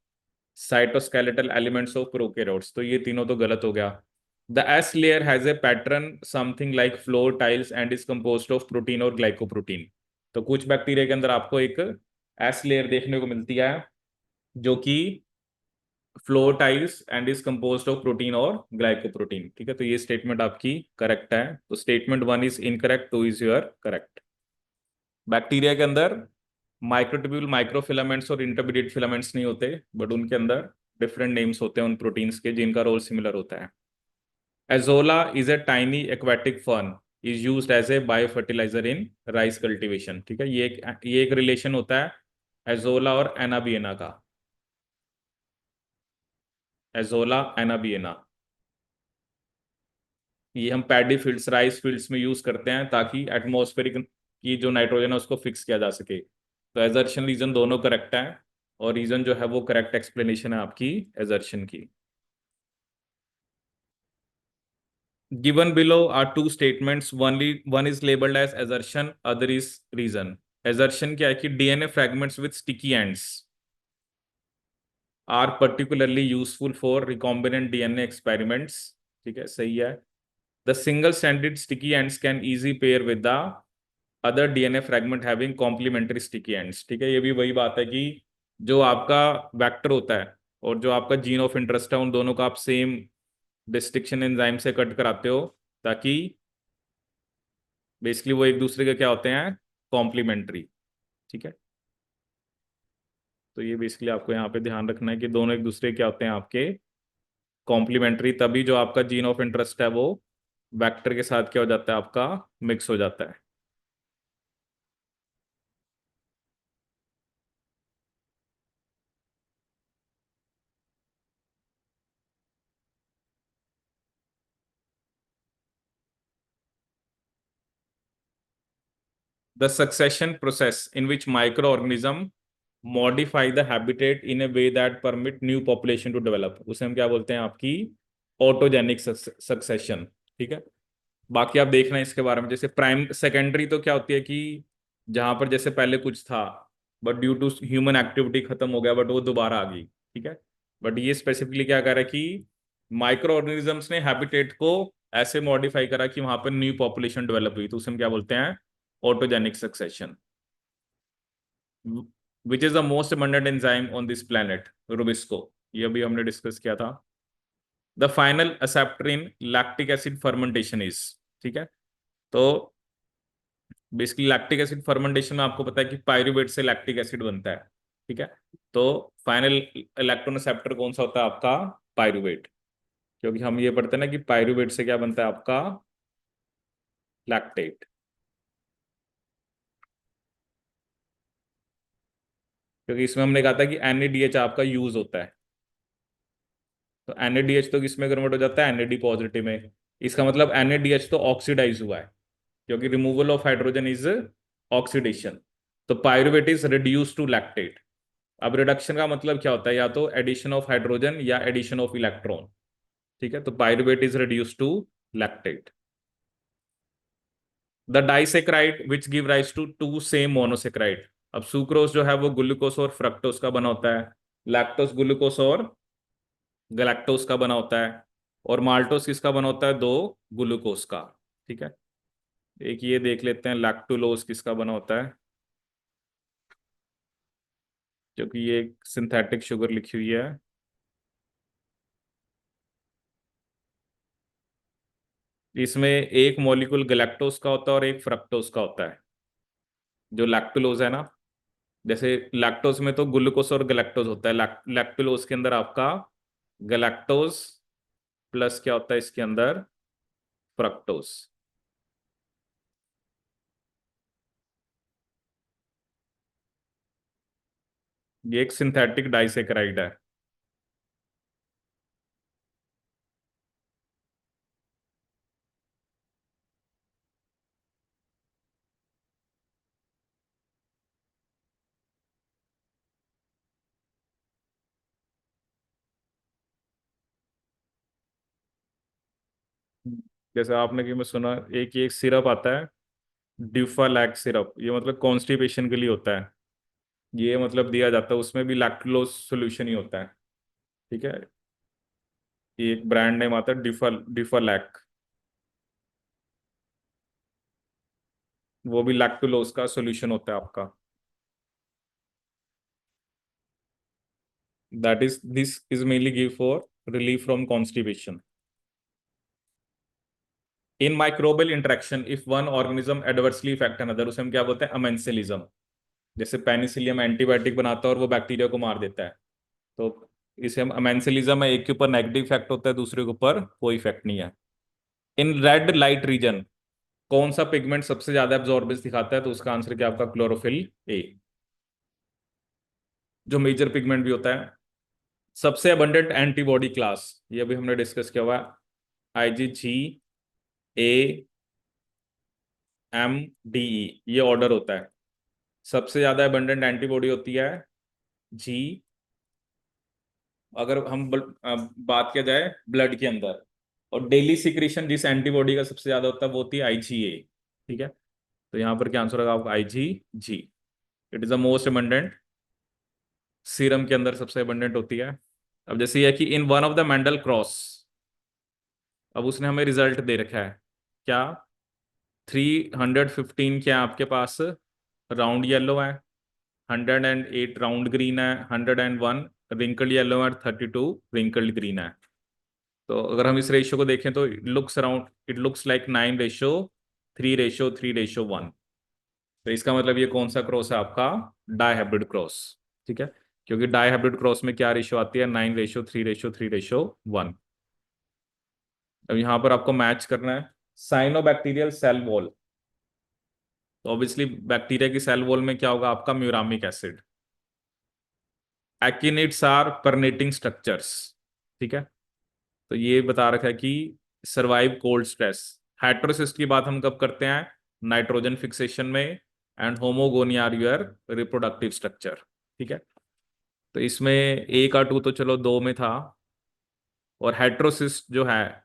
cytoskeletal elements of prokaryotes, तो ये तीनों तो गलत हो गया। The S layer has a pattern something like floor tiles and is composed of protein और ग्लाइकोप्रोटीन। तो कुछ बैक्टीरिया के अंदर आपको एक एस लेयर देखने को मिलती है जो कि floor tiles and is composed of protein और ग्लाइकोप्रोटीन। ठीक है, तो ये स्टेटमेंट आपकी करेक्ट है, तो statement 1 is incorrect, 2 is your correct. Bacteria के अंदर माइक्रोट्यूब्यूल, माइक्रोफिलामेंट्स और इंटरमीडिएट फिलामेंट्स नहीं होते, बट उनके अंदर डिफरेंट नेम्स होते हैं उन प्रोटीन्स के जिनका रोल सिमिलर होता है। Azolla is a tiny aquatic fern, is used as a biofertiliser in rice cultivation. ठीक है, ये एक रिलेशन होता है एजोला और एनाबियना का, एजोला एनाबियना। ये हम पैडी फील्ड्स, राइस फील्ड्स में यूज करते हैं ताकि एटमॉस्फेरिक की जो नाइट्रोजन है उसको फिक्स किया जा सके। तो एजर्शन रीजन दोनों करेक्ट है, और रीजन जो है वो करेक्ट एक्सप्लेनेशन है आपकी एजर्शन की। Given below are two statements, one is labelled as assertion, other is reason. Assertion क्या है कि DNA fragments with sticky ends are particularly useful for recombinant DNA experiments. ठीक है, सही है। The single standard sticky ends can easy pair with the other DNA fragment having complementary sticky ends. ठीक है, ये भी वही बात है कि जो आपका वेक्टर होता है और जो आपका जीन ऑफ इंटरेस्ट है, उन दोनों का आप सेम डिस्ट्रिक्शन एंजाइम से कट कराते हो, ताकि बेसिकली वो एक दूसरे के क्या होते हैं, कॉम्प्लीमेंट्री। ठीक है, तो ये बेसिकली आपको यहाँ पे ध्यान रखना है कि दोनों एक दूसरे के क्या होते हैं, आपके कॉम्प्लीमेंट्री, तभी जो आपका जीन ऑफ इंटरेस्ट है वो वेक्टर के साथ क्या हो जाता है, आपका मिक्स हो जाता है। The succession process in which micro organism modify the habitat in a way that permit new population to develop, उसे हम क्या बोलते हैं, आपकी ऑटोजेनिक सक्सेशन। ठीक है, बाकी आप देखना है इसके बारे में। जैसे प्राइम सेकेंडरी तो क्या होती है कि जहां पर जैसे पहले कुछ था but due to human activity खत्म हो गया, बट वो दोबारा आ गई। ठीक है, बट ये स्पेसिफिकली क्या कर रहा है कि माइक्रो ऑर्गेनिजम्स ने हैबिटेट को ऐसे मॉडिफाई करा कि वहां पर न्यू पॉपुलेशन डेवलप हुई, तो उसे हम क्या बोलते हैं, autogenic succession. Which is the most abundant enzyme on this planet, Rubisco, ये अभी हमने डिस्कस किया था। The final acceptor in lactic acid fermentation is, ठीक है, तो बेसिकली लैक्टिक एसिड फर्मेंटेशन में आपको पता है कि पायरुवेट से लैक्टिक एसिड बनता है। ठीक है, तो फाइनल इलेक्ट्रॉन एक्सेप्टर कौन सा होता है, आपका पायरुवेट, क्योंकि हम ये पढ़ते हैं ना कि पायरुवेट से क्या बनता है, आपका लैक्टेट। क्योंकि इसमें हमने कहा था कि NADH आपका यूज होता है, तो NADH तो किसमें कन्वर्ट हो जाता है, NAD पॉजिटिव में। इसका मतलब NADH तो ऑक्सीडाइज हुआ है, क्योंकि removal of hydrogen is oxidation. तो pyruvate is reduce to lactate. अब रिडक्शन का मतलब क्या होता है, या तो एडिशन ऑफ हाइड्रोजन या एडिशन ऑफ इलेक्ट्रॉन। ठीक है, तो pyruvate is reduce to lactate. The disaccharide which give rise to two same monosaccharide. अब सुक्रोज जो है वो ग्लूकोस और फ्रक्टोस का बना होता है, लैक्टोस ग्लूकोस और गैलेक्टोस का बना होता है, और माल्टोस किसका बना होता है, दो ग्लूकोस का। ठीक है, एक ये देख लेते हैं लैक्टुलोज किसका बना होता है, क्योंकि ये सिंथेटिक शुगर लिखी हुई है। इसमें एक मॉलिक्यूल गैलेक्टोस का होता है और एक फ्रक्टोस का होता है, जो लैक्टुलोज है ना, जैसे लैक्टोज में तो ग्लूकोज और गैलेक्टोज होता है, लैक्टुलोज के अंदर आपका गैलेक्टोज प्लस क्या होता है इसके अंदर, फ्रक्टोज। ये एक सिंथेटिक डाइसेकेराइड है। जैसे आपने कि मैं सुना, एक सिरप आता है ड्यूफालैक सिरप, ये मतलब कॉन्स्टिपेशन के लिए होता है। ये मतलब दिया जाता है, उसमें भी लैक्टुलोज सोल्यूशन ही होता है। ठीक है। ये एक ब्रांड नेम आता है ड्यूफालैक। वो भी लैक्टुलोज का सोल्यूशन होता है आपका। That is this is mainly give for relief from constipation. In microbial interaction if one organism adversely effect another, उसे हम क्या बोलते हैं, अमेंसिलिज्म। जैसे पेनिसिलियम एंटीबायोटिक बनाता है और वो बैक्टीरिया को मार देता है, तो इसे हम अमेंसिलिज्म है, एक के ऊपर नेगेटिव इफेक्ट होता है, दूसरे के ऊपर कोई इफेक्ट नहीं है। इन रेड लाइट रीजन कौन सा पिगमेंट सबसे ज्यादा एब्जॉर्बेंस दिखाता है, तो उसका आंसर क्या आपका, क्लोरोफिल ए, जो मेजर पिगमेंट भी होता है। सबसे अबंडेंट एंटीबॉडी क्लास, ये अभी हमने डिस्कस किया हुआ है, IgG, A, M, DE, ये ऑर्डर होता है। सबसे ज्यादा अबंडेंट एंटीबॉडी होती है जी। अगर हम बात किया जाए ब्लड के अंदर, और डेली सिक्रीशन जिस एंटीबॉडी का सबसे ज्यादा होता है वो होती है IgA। ठीक है। तो यहाँ पर क्या आंसर होगा आपका, IgG। It is the most abundant, serum के अंदर सबसे अबंडेंट होती है। अब जैसे ये है कि in one of the Mendel cross, अब उसने हमें रिजल्ट दे रखा है क्या, 315 क्या है आपके पास, राउंड येलो है, 108 राउंड ग्रीन है, 101 रिंकल्ड येलो है, 32 रिंकल्ड ग्रीन है। तो अगर हम इस रेशियो को देखें तो इट लुक्स लाइक 9:3:3:1। तो इसका मतलब ये कौन सा क्रॉस है आपका, डायहाइब्रिड क्रॉस। ठीक है। क्योंकि डायहाइब्रिड क्रॉस में क्या रेशियो आती है, 9:3:3:1। अब यहाँ पर आपको मैच करना है साइनोबैक्टीरियल सेल वॉल। तो ऑब्वियसली बैक्टीरिया की सेल वॉल में क्या होगा आपका, muramic acid. Akinetes are perennating structures. ठीक है। तो ये बता रखा है कि सर्वाइव कोल्ड स्ट्रेस। हेट्रोसिस्ट की बात हम कब करते हैं, नाइट्रोजन फिक्सेशन में। And hormogonia are your reproductive structure. ठीक है। तो इसमें ए का टू तो चलो दो में था, और हेट्रोसिस्ट जो है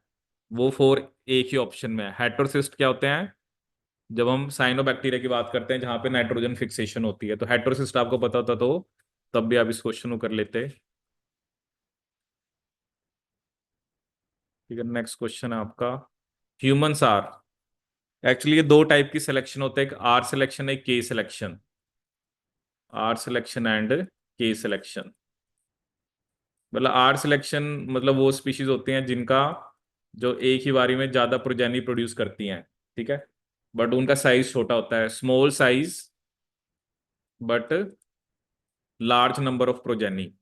वो फोर एक ही ऑप्शन में है। हेट्रोसिस्ट क्या होते हैं, जब हम साइनोबैक्टीरिया की बात करते हैं जहां पे नाइट्रोजन फिक्सेशन होती है, तो हेट्रोसिस्ट आपको पता होता तो तब भी आप इस क्वेश्चन को कर लेते। ठीक है। नेक्स्ट क्वेश्चन है आपका, ह्यूमंस आर, एक्चुअली ये दो टाइप की सिलेक्शन होते हैं, एक आर सिलेक्शन, एक के सिलेक्शन। आर सिलेक्शन एंड के सिलेक्शन। मतलब आर सिलेक्शन मतलब वो स्पीशीज होती हैं जिनका, जो एक ही बारी में ज्यादा प्रोजेनी प्रोड्यूस करती हैं। ठीक है। बट उनका साइज छोटा होता है, small size but large number of progeny.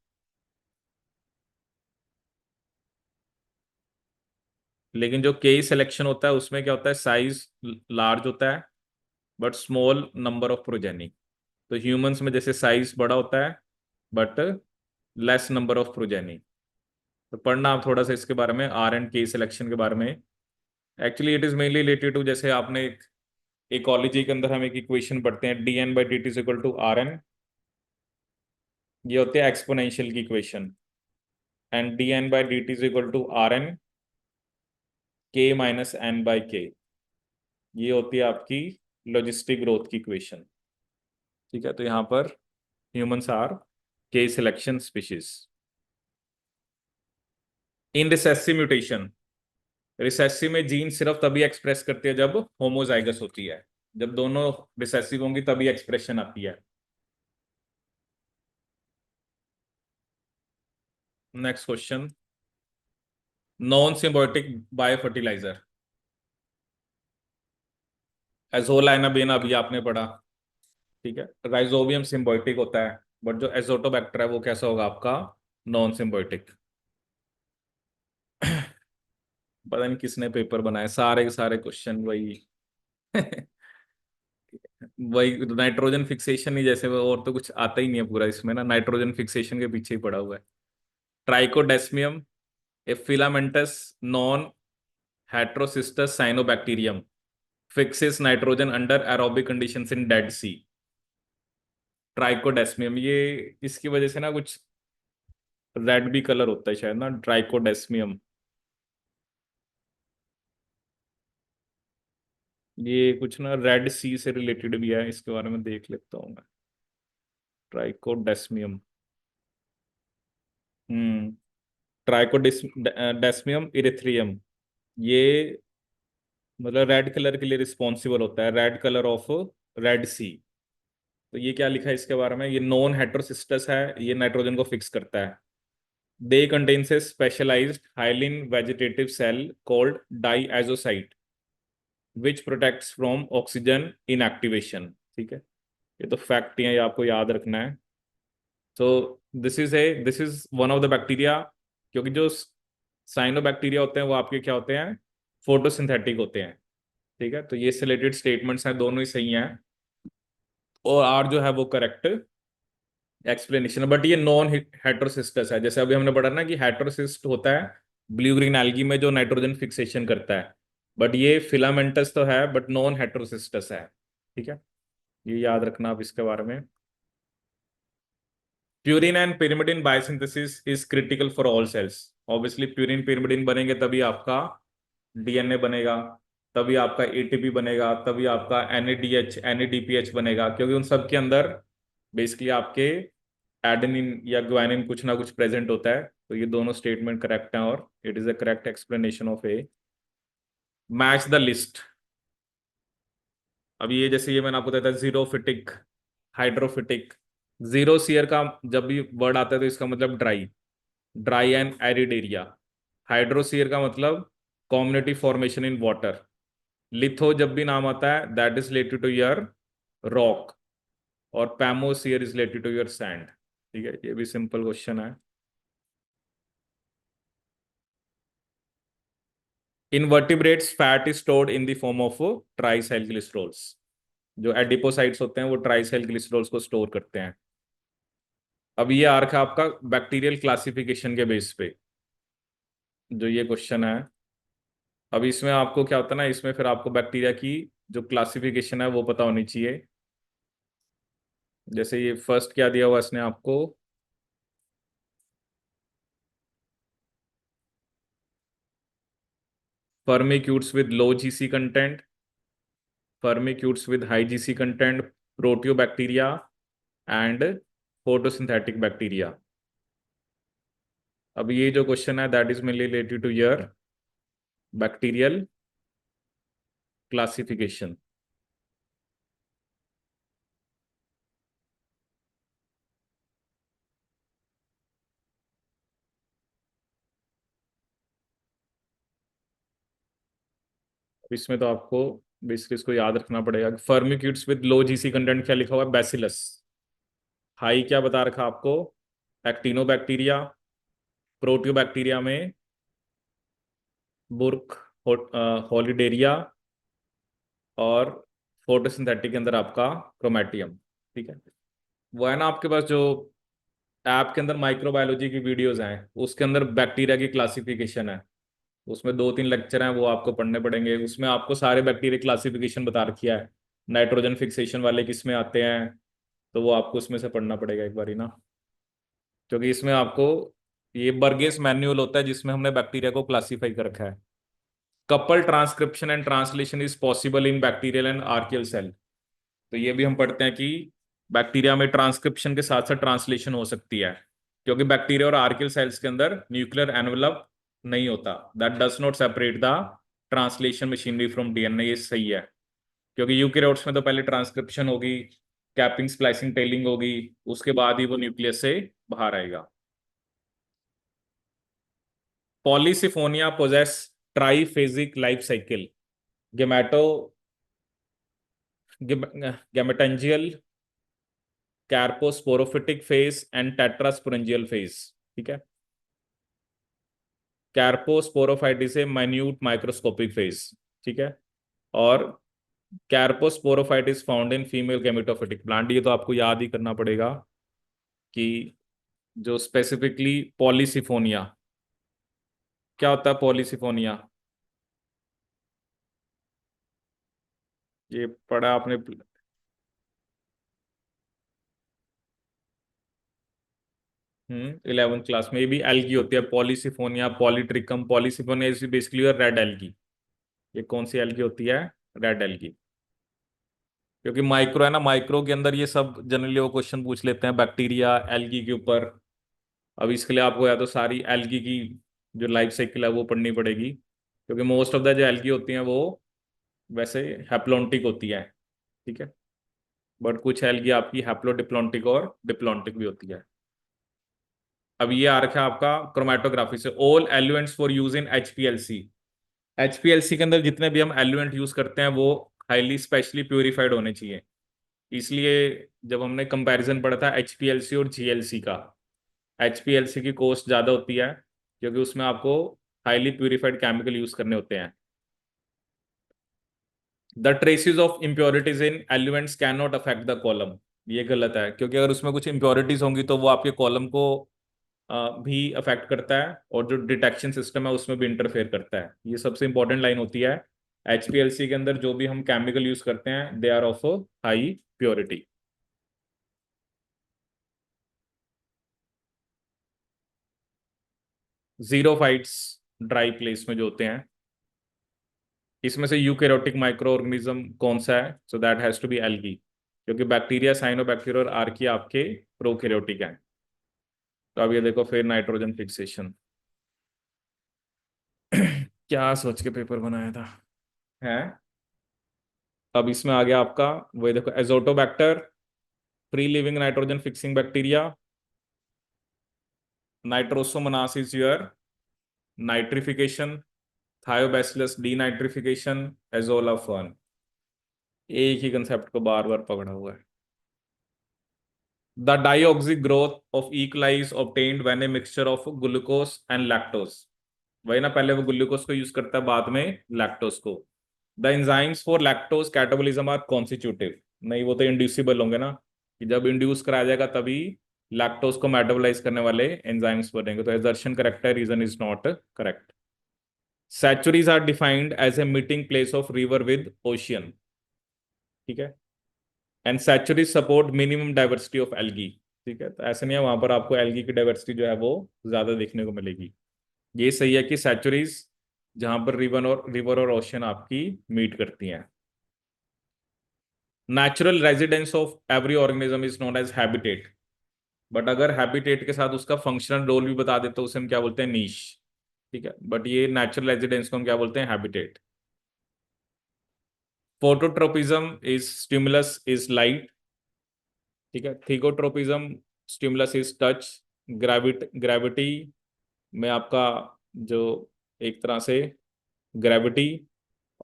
लेकिन जो के सिलेक्शन होता है उसमें क्या होता है, साइज लार्ज होता है but small number of progeny. तो ह्यूमंस में जैसे साइज बड़ा होता है but less number of progeny. तो पढ़ना आप थोड़ा सा इसके बारे में, आर एंड के सिलेक्शन के बारे में। Actually it is mainly related to, जैसे आपने इकोलॉजी के अंदर हम एक इक्वेशन पढ़ते हैं, dN/dt is equal to RN। ये होती है एक्सपोनेंशियल की equation. And dN/dt is equal to RN K - N/K। ये होती है आपकी लॉजिस्टिक ग्रोथ की इक्वेशन। ठीक है। तो यहाँ पर ह्यूमंस आर के सिलेक्शन स्पीशीज। इन रिसेसिव म्यूटेशन, रिसेसिव में जीन सिर्फ तभी एक्सप्रेस करती है जब होमोजाइगस होती है। जब दोनों रिसेसिव होंगी तभी एक्सप्रेशन आती है। Next question, non symbiotic biofertiliser, azolla anabaena अभी आपने पढ़ा, ठीक है, राइजोबियम सिम्बायोटिक होता है, बट जो एजोटोबैक्टर है वो कैसा होगा आपका, नॉन सिम्बायोटिक। पता नहीं किसने पेपर बनाए, सारे के सारे क्वेश्चन वही। वही नाइट्रोजन फिक्सेशन ही जैसे, वो और तो कुछ आता ही नहीं है पूरा इसमें ना, नाइट्रोजन फिक्सेशन के पीछे ही पड़ा हुआ है। Trichodesmium, a filamentous non heterocystous cyanobacterium, fixes nitrogen under aerobic conditions in Dead Sea. Trichodesmium, ये इसकी वजह से ना कुछ रेड भी कलर होता है शायद ना, ट्राइकोडेस्मियम। ये कुछ ना रेड सी से रिलेटेड भी है, इसके बारे में देख लेता हूँ मैं। ट्राइकोडेस्मियम। हम्म। ट्राइकोडेस्मियम इरिथ्रियम, ये मतलब रेड कलर के लिए रिस्पॉन्सिबल होता है, रेड कलर ऑफ रेड सी। तो ये क्या लिखा है इसके बारे में, ये नॉन हेट्रोसिस्टस है, ये नाइट्रोजन को फिक्स करता है। They contains a specialised hyaline vegetative cell called diazocyte which protects from oxygen inactivation. ठीक है, ये तो फैक्ट ही है, ये आपको याद रखना है। तो this is one of the bacteria, क्योंकि जो साइनोबैक्टीरिया होते हैं वो आपके क्या होते हैं, फोटोसिंथेटिक होते हैं। ठीक है, तो ये से रिलेटेड स्टेटमेंट्स हैं, दोनों ही सही हैं। और आर जो है वो करेक्ट एक्सप्लेनेशन है, बट ये नॉन हेट्रोसिस्टस है। जैसे अभी हमने पढ़ा ना कि हेट्रोसिस्ट होता है ब्लू ग्रीन एल्गी में जो नाइट्रोजन फिक्सेशन करता है, बट ये फिलामेंटस तो है बट नॉन हेट्रोसिस्टस है। ठीक है, ये याद रखना आप इसके बारे में। Purine and pyrimidine biosynthesis is critical for all cells. Obviously purine pyrimidine बनेंगे तभी आपका डीएनए बनेगा, तभी आपका एटीपी बनेगा, तभी आपका एनएडीएच एनएडीपीएच बनेगा, क्योंकि उन सब के अंदर बेसिकली आपके एडेनिन या ग्वानिन कुछ ना कुछ प्रेजेंट होता है। तो ये दोनों स्टेटमेंट करेक्ट हैं और it is a correct explanation of A. Match the list. अब ये जैसे ये मैंने आपको बताया था, जीरोफिटिक, हाइड्रोफिटिक। जीरो सीयर का जब भी वर्ड आता है तो इसका मतलब dry, dry and arid area. Hydrosere का मतलब community formation in water. Litho जब भी नाम आता है that is related to your rock, और psammosere is related to your sand. ठीक है, ये भी सिंपल क्वेश्चन है। Invertebrates fat is stored in the form of triacylglycerols. जो एडिपोसाइट्स होते हैं वो ट्राइसाइलग्लिसरॉल्स को स्टोर करते हैं। अब ये आ रखा आपका बैक्टीरियल क्लासिफिकेशन के बेस पे जो ये क्वेश्चन है। अब इसमें आपको क्या होता है ना, इसमें फिर आपको बैक्टीरिया की जो क्लासिफिकेशन है वो पता होनी चाहिए। जैसे ये फर्स्ट क्या दिया हुआ इसने आपको, firmicutes with low GC content, firmicutes with high GC content, proteobacteria and photosynthetic bacteria. अब ये जो क्वेश्चन है that is mainly related to your bacterial classification. इसमें तो आपको बेसिकली इसको याद रखना पड़ेगा। Firmicutes with low GC content क्या लिखा हुआ है, बैसिलस। हाई क्या बता रखा आपको, एक्टिनोबैक्टीरिया। प्रोटियोबैक्टीरिया में बुर्क, हॉलिडेरिया, और फोटोसिंथेटिक के अंदर आपका क्रोमेटियम। ठीक है, वो है ना आपके पास जो ऐप के अंदर माइक्रोबायोलॉजी की वीडियोस हैं, उसके अंदर बैक्टीरिया की क्लासिफिकेशन है। उसमें 2-3 लेक्चर हैं वो आपको पढ़ने पड़ेंगे, उसमें आपको सारे बैक्टीरिया क्लासिफिकेशन बता रखी है। नाइट्रोजन फिक्सेशन वाले किस में आते हैं, तो वो आपको उसमें से पढ़ना पड़ेगा एक बारी ना, क्योंकि इसमें आपको ये बर्गेस मैन्युअल होता है जिसमें हमने बैक्टीरिया को क्लासीफाई कर रखा है। Couple transcription and translation is possible in bacterial and archaeal cell. तो ये भी हम पढ़ते हैं कि बैक्टीरिया में ट्रांसक्रिप्शन के साथ साथ ट्रांसलेशन हो सकती है, क्योंकि बैक्टीरिया और आर्कियल सेल्स के अंदर न्यूक्लियर एनवलप नहीं होता, that does not separate the translation machinery from DNA. ये सही है, क्योंकि यूकेरियोट्स में तो पहले ट्रांसक्रिप्शन होगी, कैपिंग स्प्लाइसिंग टेलिंग होगी, उसके बाद ही वो न्यूक्लियस से बाहर आएगा। Polysiphonia possesses triphasic life cycle. Gameto gametangial, carposporophytic phase and tetrasporangial phase. ठीक है, कार्पोस्पोरोफाइटिस है माइन्यूट माइक्रोस्कोपिक फेज। ठीक है, और carposporophytes found in female gametophytic plant. ये तो आपको याद ही करना पड़ेगा कि जो स्पेसिफिकली पॉलीसिफोनिया, क्या होता है पॉलीसिफोनिया? ये पढ़ा आपने? 11th क्लास में। ये भी एल्गी होती है, polysiphonia, polytrichum. Polysiphonia is basically red algae. ये कौन सी एल्गी होती है? Red algae. क्योंकि माइक्रो है ना, माइक्रो के अंदर ये सब जनरली वो क्वेश्चन पूछ लेते हैं बैक्टीरिया एल्गी के ऊपर। अब इसके लिए आपको या तो सारी एल्गी की जो लाइफ साइकिल है वो पढ़नी पड़ेगी, क्योंकि मोस्ट ऑफ द जो एल्गी होती हैं वो वैसे हैप्लॉन्टिक होती है। ठीक है, बट कुछ एल्गी आपकी हैप्लोडिप्लॉन्टिक और डिप्लॉन्टिक भी होती है। अब ये आ रखा है आपका क्रोमेटोग्राफी से, all elements for use in HPLC. HPLC के अंदर जितने भी हम एलिमेंट यूज करते हैं वो हाईली स्पेशली प्यूरिफाइड होने चाहिए। इसलिए जब हमने कंपैरिजन पढ़ा था एचपीएलसी और जीएलसी का, एचपीएलसी की कॉस्ट ज़्यादा होती है क्योंकि उसमें आपको हाईली प्यूरिफाइड केमिकल यूज करने होते हैं। The traces of impurities in elements can not affect the column. ये गलत है, क्योंकि अगर उसमें कुछ इम्प्योरिटीज होंगी तो वो आपके कॉलम को भी अफेक्ट करता है, और जो डिटेक्शन सिस्टम है उसमें भी इंटरफेयर करता है। ये सबसे इंपॉर्टेंट लाइन होती है। एचपीएलसी के अंदर जो भी हम केमिकल यूज करते हैं they are of high purity. Xerophytes dry place में जो होते हैं, इसमें से यूकैरियोटिक माइक्रो ऑर्गेनिज्म कौन सा है? So that has to be algae, क्योंकि बैक्टीरिया, साइनोबैक्टीरिया और आर्किया आपके प्रोकैरियोटिक हैं। तो अब ये देखो फिर नाइट्रोजन फिक्सेशन। क्या सोच के पेपर बनाया था है? अब इसमें आ गया आपका वही देखो, azotobacter, free living nitrogen fixing bacteria, nitrosomonas is your nitrification, thiobacillus denitrification, azolla fern. एक ही कंसेप्ट को बार बार पकड़ा हुआ है। The diauxic growth of E. coli is obtained when a mixture of glucose and lactose। वही ना, पहले वो ग्लूकोज को यूज करता है, बाद में लैक्टोज को। The enzymes for lactose catabolism are constitutive. नहीं, वो तो इंड्यूसिबल होंगे ना, कि जब इंड्यूस कराया जाएगा तभी लैक्टोज को मेटाबोलाइज करने वाले एंजाइम्स बनेंगे। तो एजर्शन करेक्ट है, reason is not correct. Estuaries are defined as a meeting place of river with ocean. ठीक है, and estuaries support minimum diversity of algae. ठीक है, तो ऐसे नहीं है, वहां पर आपको एल्गी की डाइवर्सिटी जो है वो ज्यादा देखने को मिलेगी। ये सही है कि सैचुरीज जहां पर रिवर और ओशन आपकी मीट करती हैं। Natural residence of every organism is known as habitat. But अगर हैबिटेट के साथ उसका फंक्शनल रोल भी बता दे तो उसे हम क्या बोलते हैं? नीश। ठीक है, बट ये नेचुरल रेजिडेंस को हम क्या बोलते हैं? Habitat. Phototropism is stimulus is light. ठीक है, थिगोट्रोपिज्म स्टिमुलस इज टच। ग्रेविटी में आपका जो एक तरह से ग्रेविटी,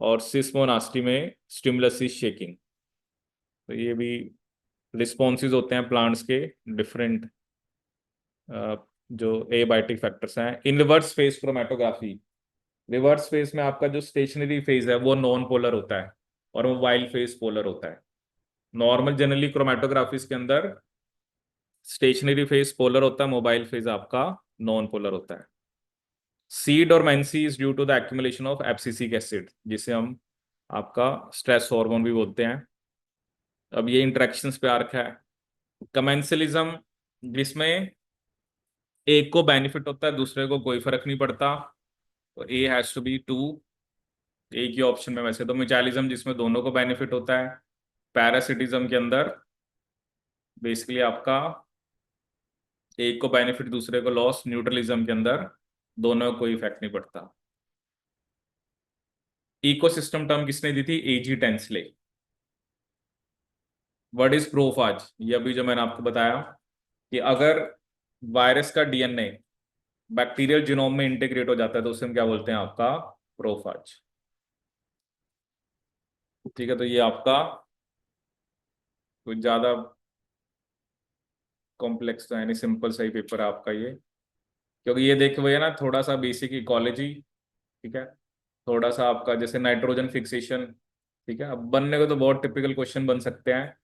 और सिस्मोनास्टी में स्टिमुलस इज शेकिंग। तो ये भी रिस्पॉन्सेज होते हैं प्लांट्स के डिफरेंट जो एबायोटिक फैक्टर्स हैं। In reverse phase chromatography, reverse phase में आपका जो स्टेशनरी फेज है वो नॉन पोलर होता है, और मोबाइल फेज पोलर होता है। नॉर्मल जनरली क्रोमेटोग्राफीज के अंदर स्टेशनरी फेज पोलर होता है, मोबाइल फेज आपका नॉन पोलर होता है। Seed dormancy is due to the accumulation of abscisic acid, जिसे हम आपका स्ट्रेस हार्मोन भी बोलते हैं। अब ये इंटरेक्शंस पे आ रखा है। कमेंसलिज्म, जिसमें एक को बेनिफिट होता है दूसरे को कोई फर्क नहीं पड़ता, तो A has to be two. एक ही ऑप्शन में वैसे तो म्यूचुअलिज्म, जिसमें दोनों को बेनिफिट होता है। पैरासिटिज्म के अंदर बेसिकली आपका एक को बेनिफिट दूसरे को लॉस। न्यूट्रलिज्म के अंदर दोनों को कोई इफेक्ट नहीं पड़ता। इकोसिस्टम टर्म किसने दी थी? AG Tansley. What is prophase? ये अभी जो मैंने आपको बताया कि अगर वायरस का डीएनए बैक्टीरियल जीनोम में इंटीग्रेट हो जाता है तो उसे हम क्या बोलते हैं? आपका प्रोफाज। ठीक है, तो ये आपका कुछ ज्यादा कॉम्प्लेक्स तो है नहीं, सिंपल सही पेपर है आपका ये। क्योंकि ये देखे हुए है ना, थोड़ा सा बेसिक इकोलॉजी, ठीक है, थोड़ा सा आपका जैसे नाइट्रोजन फिक्सेशन, ठीक है। अब बनने को तो बहुत टिपिकल क्वेश्चन बन सकते हैं,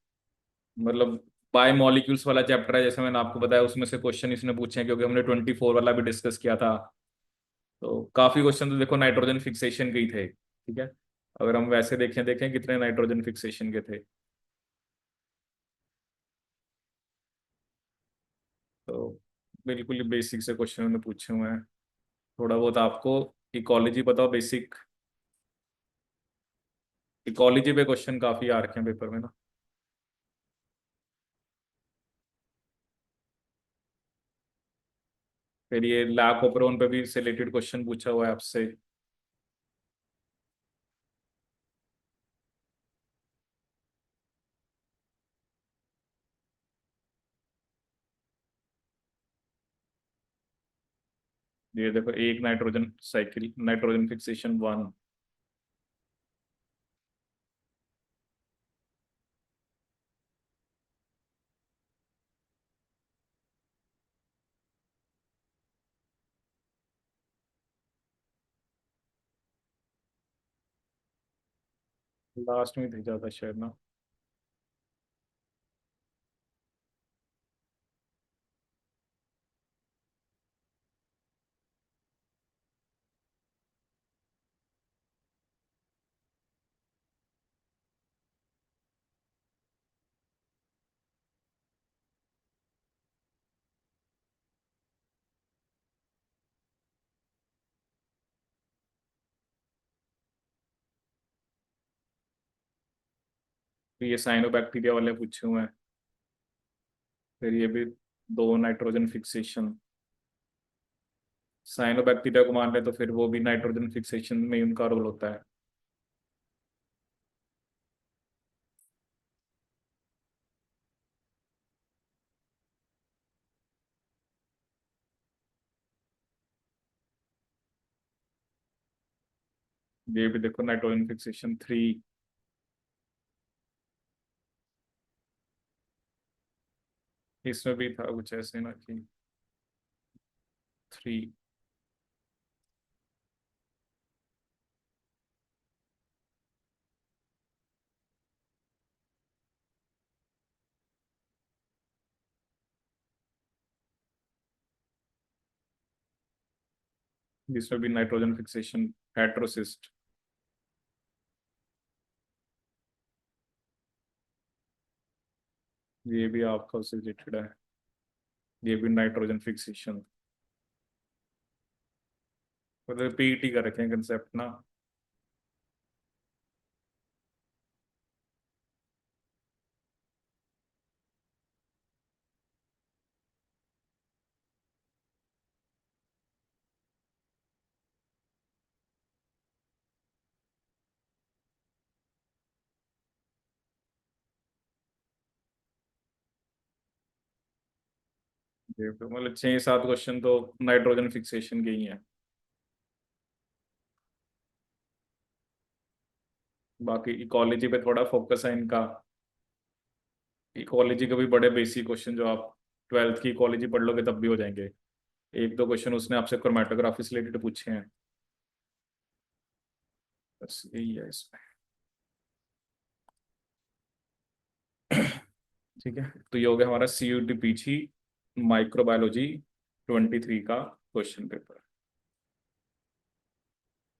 मतलब बाय मॉलिक्यूल्स वाला चैप्टर है जैसे मैंने आपको बताया, उसमें से क्वेश्चन इसने पूछे हैं, क्योंकि हमने 24 वाला भी डिस्कस किया था। तो काफी क्वेश्चन तो देखो नाइट्रोजन फिक्सेशन के ही थे, ठीक है। अगर हम वैसे देखें देखें कितने नाइट्रोजन फिक्सेशन के थे। तो बिल्कुल ही बेसिक से क्वेश्चन उन्होंने पूछे हुए हैं। थोड़ा बहुत आपको इकोलॉजी बताओ बेसिक, इकोलॉजी पे क्वेश्चन काफी आ रखे हैं पेपर में ना। फिर ये लैक ओपरोन पे भी रिलेटेड क्वेश्चन पूछा हुआ है आपसे। ये देखो, एक nitrogen cycle, nitrogen fixation one. Last में थी ज्यादा शायद ना। तो ये साइनोबैक्टीरिया वाले पूछे हुए हैं। फिर ये भी दो नाइट्रोजन फिक्सेशन, साइनोबैक्टीरिया को मान ले तो फिर वो भी नाइट्रोजन फिक्सेशन में ही उनका रोल होता है। ये भी देखो नाइट्रोजन फिक्सेशन थ्री। इसमें भी था कुछ ऐसे ना कि थ्री। इसमें भी नाइट्रोजन फिक्सेशन, हेट्रोसिस्ट। ये भी आपका उससे रिलेटेड है, ये भी नाइट्रोजन फिक्सेशन। मतलब पीईटी का रखें कंसेप्ट ना। ये तो मतलब 6-7 क्वेश्चन तो नाइट्रोजन फिक्सेशन के ही हैं। बाकी इकोलॉजी पे थोड़ा फोकस है इनका। इकोलॉजी के भी बड़े बेसिक क्वेश्चन जो आप 12th की इकोलॉजी पढ़ लोगे तब भी हो जाएंगे। एक दो क्वेश्चन उसने आपसे क्रोमेटोग्राफी से रिलेटेड पूछे हैं। बस यही है इसमें। ठीक है, तो ये हो गया हमारा CUT पीछी माइक्रोबायोलॉजी 23 का क्वेश्चन पेपर।